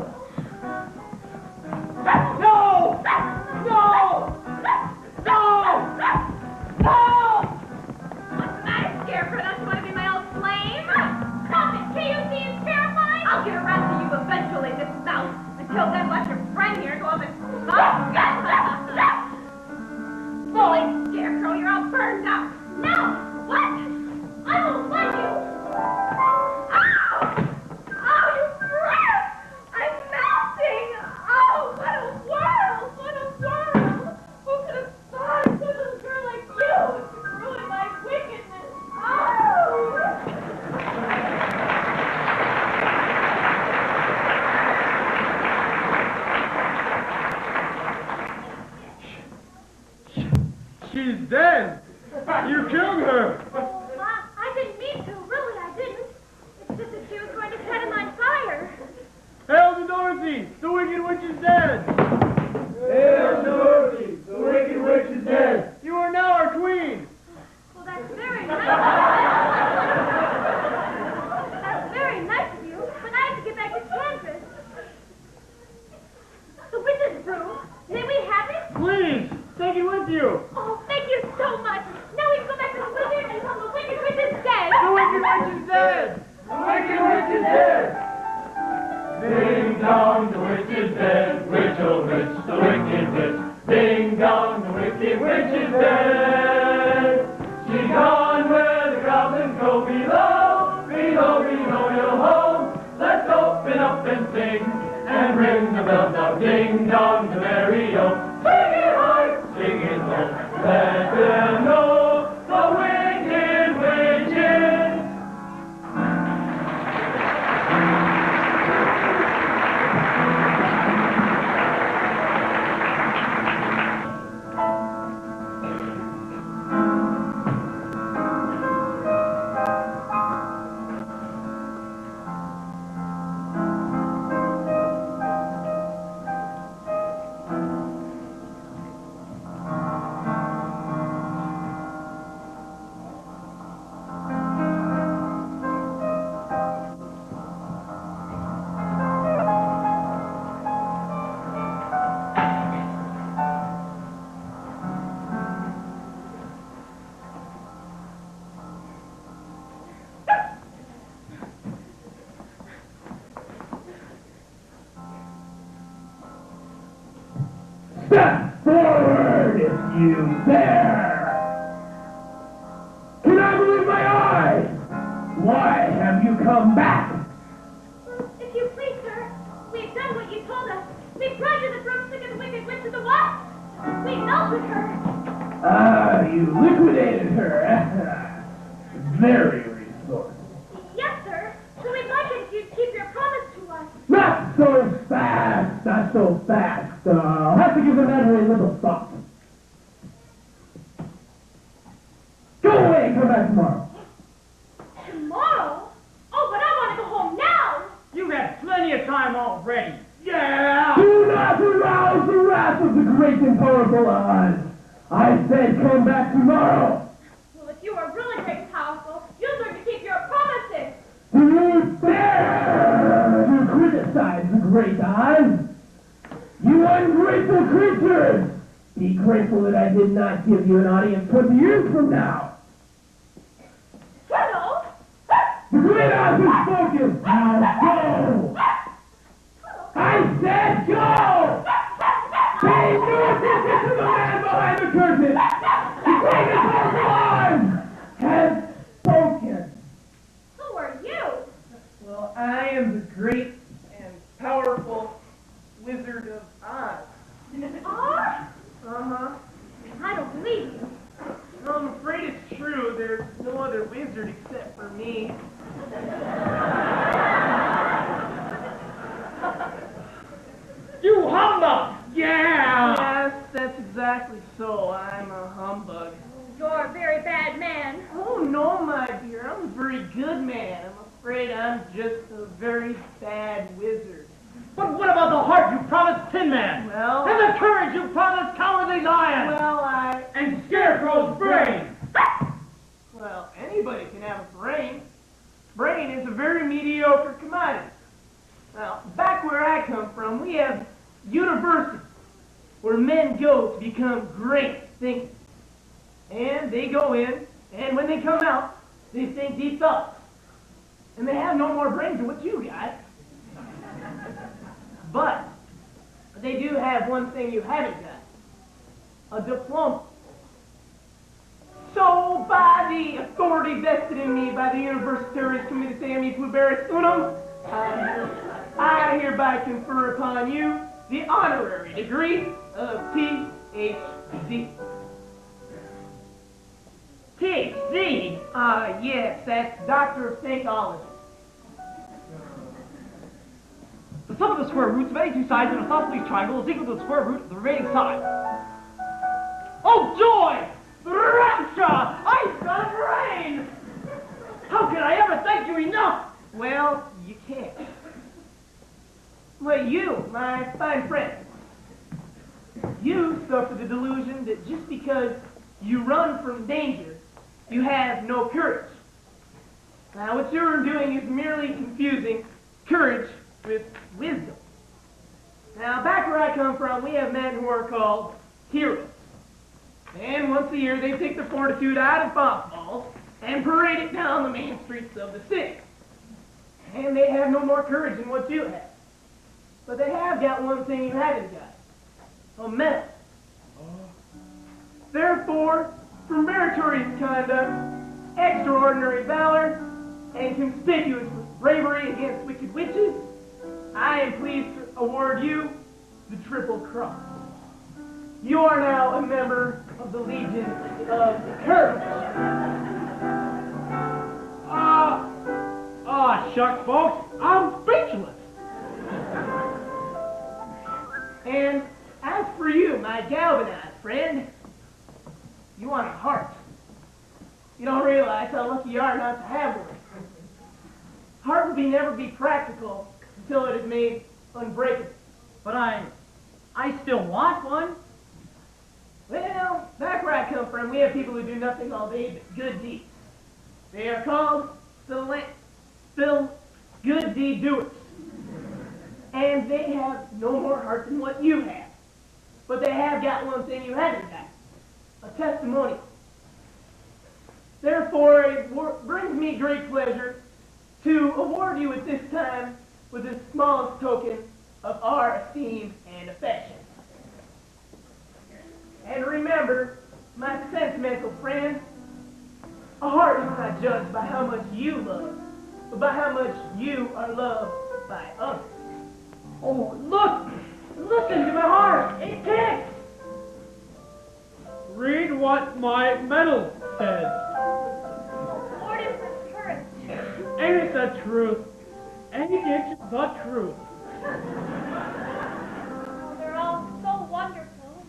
No! No! No! No! What's the matter, Scarecrow? Don't you want to be my old flame? Stop it! Can't you see it's terrifying? I'll get around to you eventually, Miss Mouse. Until then, let your friend here go off and smoke. Boy, Scarecrow, you're all burned up. No! What? I won't let you. Ow! Oh, you brat! I'm melting! Oh, what a world! What a world! Who could have thought such a little girl like you would ruin my wickedness? Oh! She's dead. You killed her. I didn't mean to. Really, I didn't. It's just that she was going to set him on fire. Hail to Dorothy. The Wicked Witch is dead. Hail Dorothy, the Wicked Witch is dead. You are now our queen. Well, that's very nice. That's very nice of you, but I have to get back to Kansas. The witch's broom. May we have it? Please, take it with you. Oh, thank you so much. Now we can go back to the wizard and tell the wicked witch is dead. The Wicked Witch is dead. The Wicked Witch is dead. Ding dong, the witch is dead. Witch, oh witch, the wicked witch. Ding dong, the wicked witch is dead. She's gone where the goblins go below. Below, below your home. Let's open up and sing and ring the bells now. Ding dong, the merry-o. Sing it high, sing it low. Let them know the wicked witch is. Step forward if you dare! Can I believe my eyes? Why have you come back? If you please, sir, we've done what you told us. We brought you the broomstick of the wicked witch of the wasp. We melted her. Ah, you liquidated her. Very resourceful. Yes, sir. So we'd like it if you'd keep your promise to us. Not so fast, not so fast. I'll have to give the matter a little thought. Go away and come back tomorrow. Tomorrow? Oh, but I want to go home now. You've had plenty of time already. Yeah! Do not arouse the wrath of the great and powerful Oz. I said come back tomorrow. Well, if you are really great and powerful, you'll learn to keep your promises. Do you dare to criticize the great Oz? You ungrateful creatures! Be grateful that I did not give you an audience 20 years from now. Hello? The great Oz has spoken. Now go! I said go! Pay no attention to the man behind the curtain! The greatest powerful Oz has spoken. Who are you? Well, I am the great and wizard except for me. You humbug! Yeah! Yes, that's exactly so. I'm a humbug. You're a very bad man. Oh, no, my dear. I'm a very good man. I'm afraid I'm just a very bad wizard. But what about the heart you promised Tin Man? Well, And the courage you promised Cowardly Lion? And Scarecrow's brain? Well, anybody can have a brain. Brain is a very mediocre commodity. Now, back where I come from, we have universities where men go to become great thinkers. And they go in, and when they come out, they think deep thoughts. And they have no more brains than what you got. But they do have one thing you haven't got. A diploma. So, by the authority vested in me by the Universitarius Committee Pluberis Unum, I hereby confer upon you the honorary degree of Ph.D. PhD? Yes, that's Doctor of Thankology. The sum of the square roots of any two sides in a isosceles triangle is equal to the square root of the remaining side. Oh, joy! Rapture! I've got a brain! How can I ever thank you enough? Well, you can't. Well, you, my fine friend, you suffer the delusion that just because you run from danger, you have no courage. Now, what you're doing is merely confusing courage with wisdom. Now, back where I come from, we have men who are called heroes. And once a year, they take their fortitude out of balls and parade it down the main streets of the city. And they have no more courage than what you have. But they have got one thing you haven't got. A medal. Therefore, for meritorious conduct, extraordinary valor, and conspicuous bravery against wicked witches, I am pleased to award you the Triple Cross. You are now a member of the Legion of Courage. Shucks, folks, I'm speechless. And as for you, my galvanized friend, you want a heart. You don't realize how lucky you are not to have one. Heart will never be practical until it is made unbreakable. But I still want one. Well, back where I come from, we have people who do nothing all day but good deeds. They are called good deed doers. And they have no more heart than what you have. But they have got one thing you haven't got. A testimonial. Therefore, it brings me great pleasure to award you at this time with the smallest token of our esteem and affection. And remember, my sentimental friend, a heart is not judged by how much you love, but by how much you are loved by others. Oh, look! Listen to my heart! It ticks! Read what my medal says. Lord, it's the courage. Ain't it the truth? Ain't it the truth? Oh, they're all so wonderful.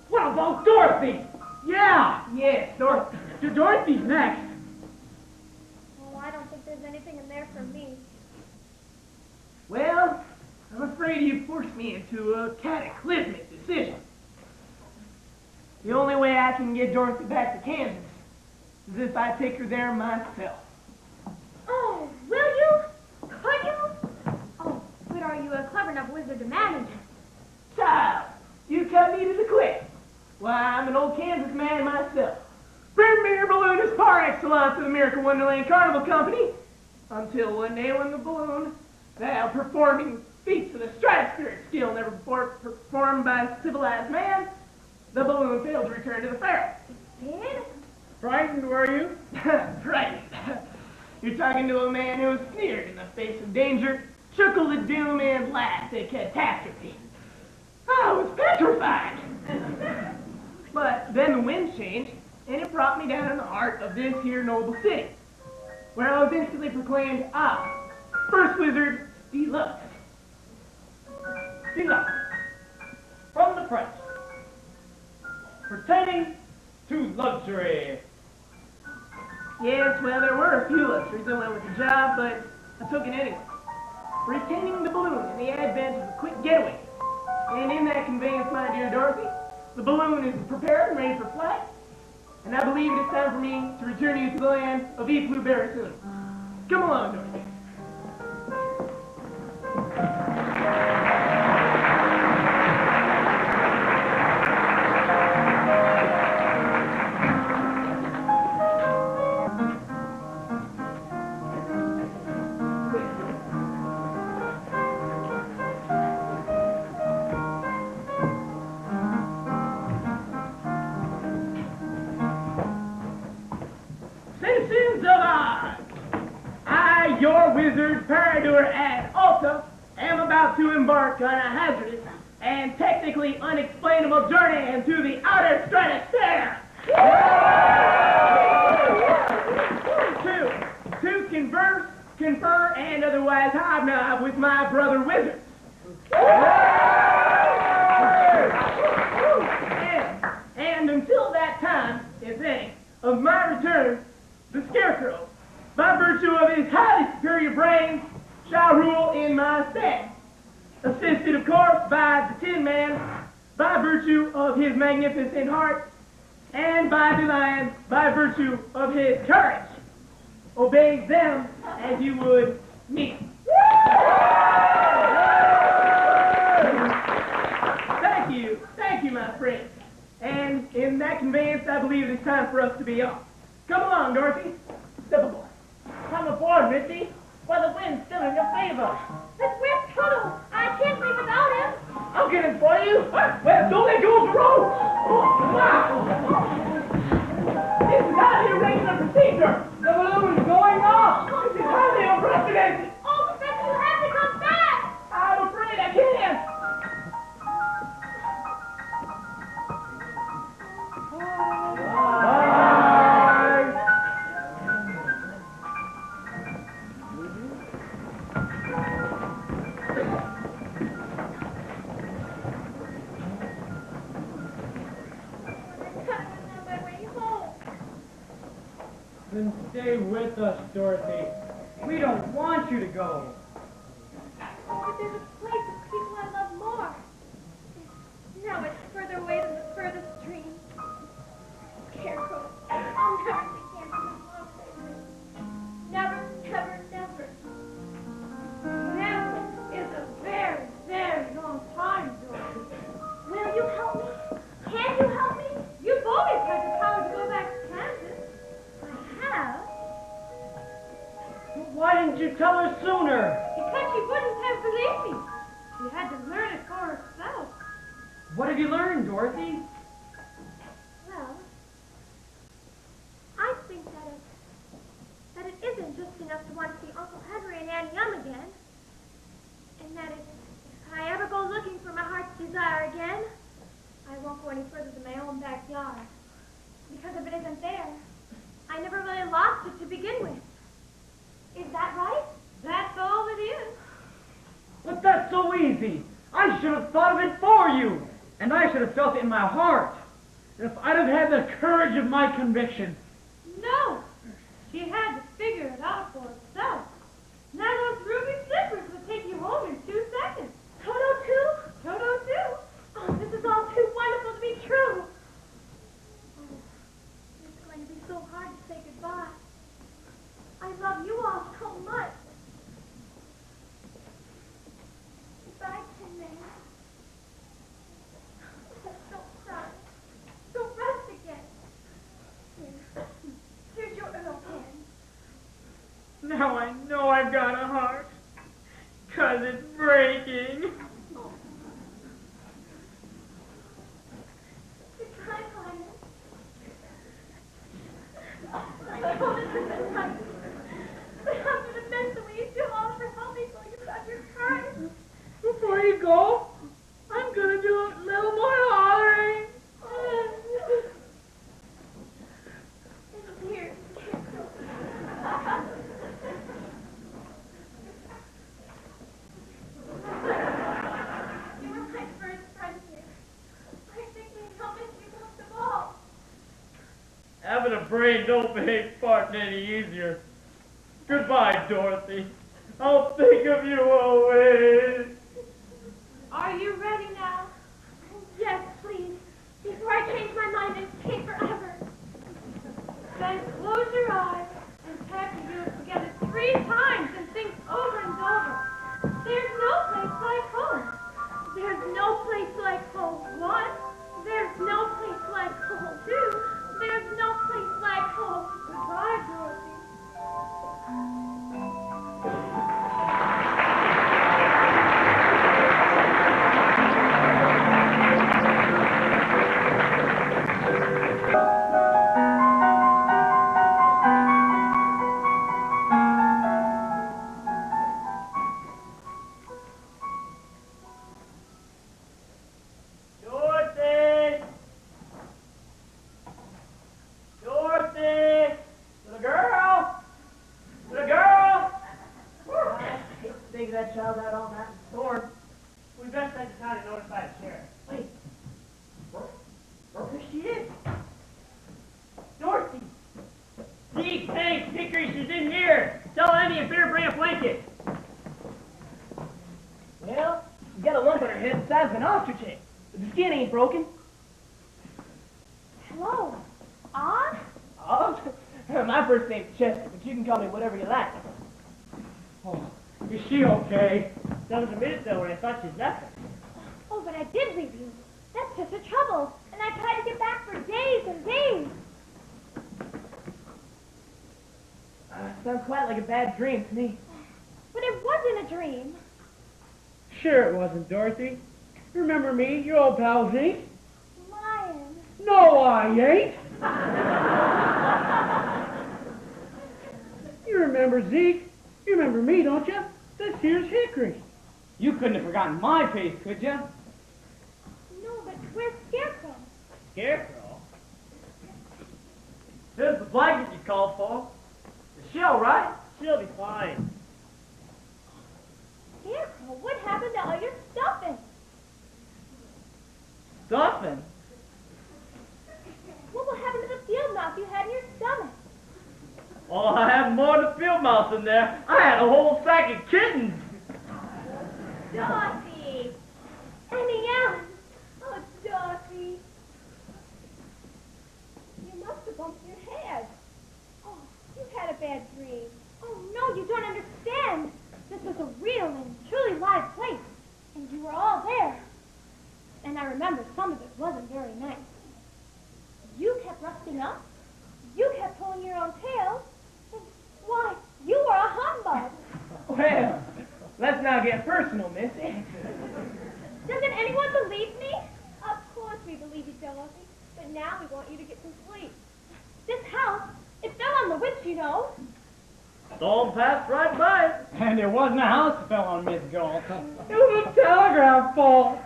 What about Dorothy? Yeah! Yes, Dorothy. Dorothy's next. Oh, I don't think there's anything in there for me. Well, I'm afraid you forced me into a cataclysmic decision. The only way I can get Dorothy back to Kansas is if I take her there myself. Oh, will you? Could you? Oh, but are you a clever enough wizard to manage it? Child, you cut me to the quick. Why, I'm an old Kansas man myself. Premier balloonist par excellence of the Miracle Wonderland Carnival Company. Until one day when the balloon, now performing feats of the stratospheric skill never before performed by a civilized man, the balloon failed to return to the fair. Did? Frightened, were you? Right. You're talking to a man who sneered in the face of danger, chuckled at doom, and laughed at catastrophe. I was petrified. But then the wind changed, and it brought me down in the heart of this here noble city, where I was instantly proclaimed first wizard deluxe. Deluxe. From the French. Pertaining to luxury. Yes, well, there were a few luxuries that went with the job, but I took it anyway. Retaining the balloon in the advent of a quick getaway. And in that conveyance, my dear Dorothy, the balloon is prepared and ready for flight, and I believe it is time for me to return you to the land of East Blueberry soon. Come along, Dorothy. Citizens of Oz, I, your wizard, Paradour, and Alta, am about to embark on a hazardous and technically unexplainable journey into the outer stratosphere. To converse, confer, and otherwise hobnob with my brother wizards. And until that time, if any, of my return, the Scarecrow, by virtue of his highly superior brains, shall rule in my stead. Assisted, of course, by the Tin Man, by virtue of his magnificent heart, and by the Lion, by virtue of his courage. Obeys them as you would me. Thank you, my friend. And in that conveyance, I believe it is time for us to be off. Come along, Dorothy. Step aboard. Come aboard, Mitzi. Well, the wind's still in your favor. But where's Toto? I can't leave without him. I'll get it for you. Well, don't let go of the rope. Oh, wow. This is highly irregular procedure. The balloon's going off. This is highly unprecedented. Oh, Professor, you have to come back. I'm afraid I can't. Then stay with us, Dorothy. We don't want you to go. But there's a place of people I love more. Now it's further away than the furthest stream. Scarecrow, I'll never see Kansas in love with. Never, never, never. Never is a very, very long time, Dorothy. Will you help me? Can you help me? You've always had the power to go back to Kansas. I have. Why didn't you tell her sooner? Because she wouldn't have believed me. She had to learn it for herself. What have you learned, Dorothy? Well, I think that it isn't just enough to want to see Uncle Henry and Aunt Yum again. And that if I ever go looking for my heart's desire again, I won't go any further than my own backyard. Because if it isn't there, I never really lost it to begin with. Is that right? That's all it is. But that's so easy. I should have thought of it for you. And I should have felt it in my heart. And if I'd have had the courage of my conviction. No. She had to figure it out for herself. Now those ruby slippers would take you home in 2 seconds. Toto too? Toto too. Oh, this is all too wonderful to be true. Oh, it's going to be so hard to say goodbye. I love you all so much. Goodbye, Tin Man. Oh, don't cry. Don't rest again. Here's your little pen. Now I know I've got a heart. 'Cause it's breaking. Goodbye, Connor. I know this isn't right. But I should have meant the way you do all for helping me going about your crying. Before you go, I'm gonna do a little more hollering. Having a brain don't make farting any easier. Goodbye, Dorothy. I'll think of you always. Are you ready now? Yes, please. Before I change my mind and stay forever. Then close your eyes and try to do it together 3 times and think over and over. There's no place like home. There's no place like home. 1. There's no place like home. 2. There's no place like home. Goodbye, Dorothy. Dorothy! Dorothy! Little girl! Little girl! I hate to think of that child out all night in the storm. We best take the time to notify the sheriff. Wait. There she is. Dorothy! Zeke, Hank, Hickory, she's in here. Tell Andy and Bear bring a blanket. Well, she's got a lump on her head the size of an ostrich egg. But the skin ain't broken. Hello. Oz? Oh, my first name's Chester, but you can call me whatever you like. Oh, is she okay? That was a minute though when I thought she'd left us. Oh, but I did leave you. That's just the trouble. And I tried to get back for days and days. Sounds quite like a bad dream to me. But it wasn't a dream. Sure it wasn't, Dorothy. You remember me, your old pal Zeke? Lion. No, I ain't. You remember Zeke? You remember me, don't you? This here's Hickory. You couldn't have forgotten my face, could you? No, but where's Scarecrow? Scarecrow? Here's the blanket you called for. Is she all right? She'll be fine. Scarecrow, what happened to all your stuffing? Stuffing? What will happen to the field mouse you had in your stomach? Oh, I have more than a field mouse in there. I had a whole sack of kittens. Dorothy! Annie Allen! Oh, Dorothy! You must have bumped your head. Oh, you had a bad dream. Oh, no, you don't understand. This was a real and truly live place, and you were all there. And I remember some of it wasn't very nice. You kept rusting up. You kept pulling your own tail. And, why, you were a humbug. Well, let's not get personal, Missy. Doesn't anyone believe me? Of course we believe you, Dorothy. But now we want you to get some sleep. This house, it fell on the witch, you know. Storm passed right by it. And it wasn't a house that fell on Miss Gold. It was a telegraph pole.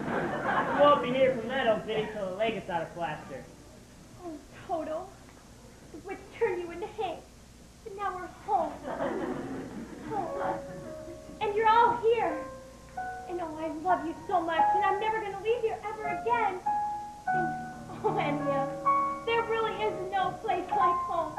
You won't be here from that old city till the leg gets out of plaster. Oh, Toto, the witch turned you into Hank. And now we're home. Home. And you're all here. And oh, I love you so much, and I'm never going to leave you ever again. And, oh, Enya, there really is no place like home.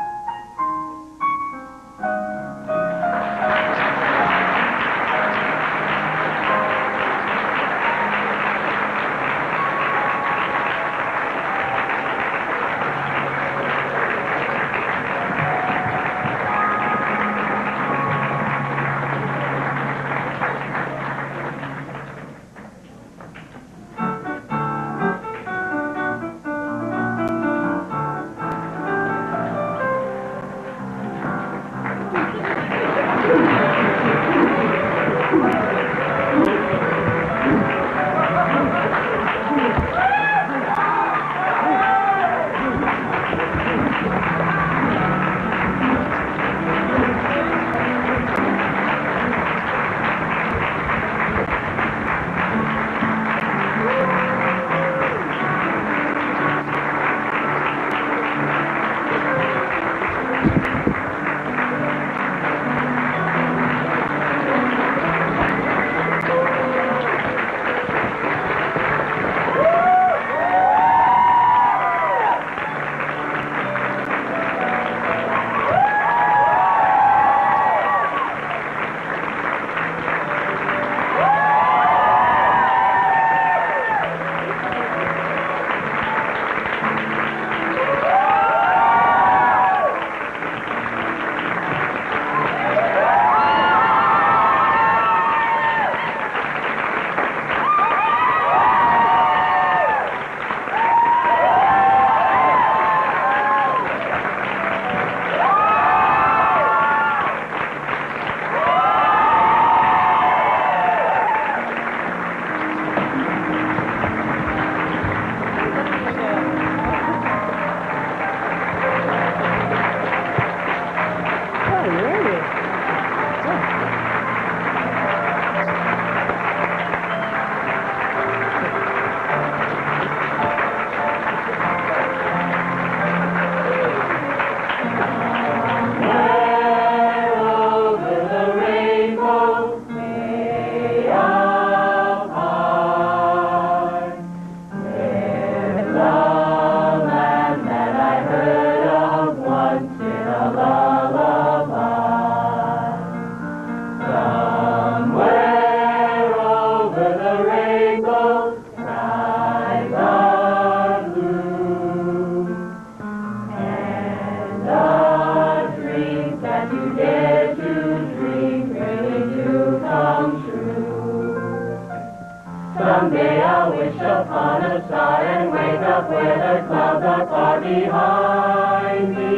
upon a star and wake up where the clouds are far behind me.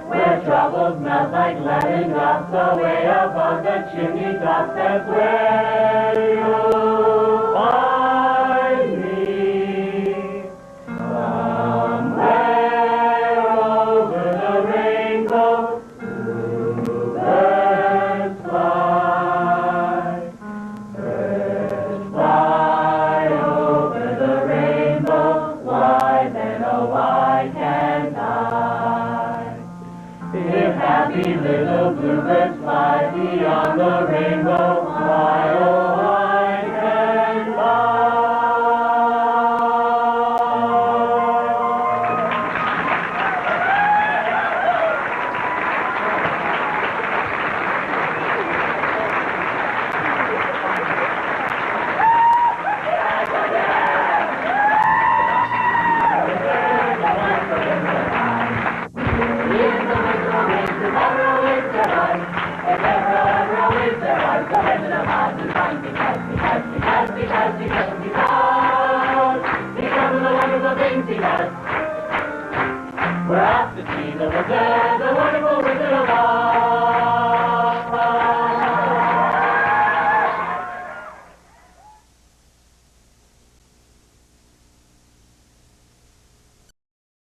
Where troubles melt like lemon drops away above the chimney tops, that's where you'll find me. Somewhere over the rainbow, birds fly. Birds fly over the rainbow. Why then, oh why can't I? If happy little bluebirds fly beyond the rainbow, why, oh, why can't I? Because of the wonderful things he does. We're off to see the wizard, the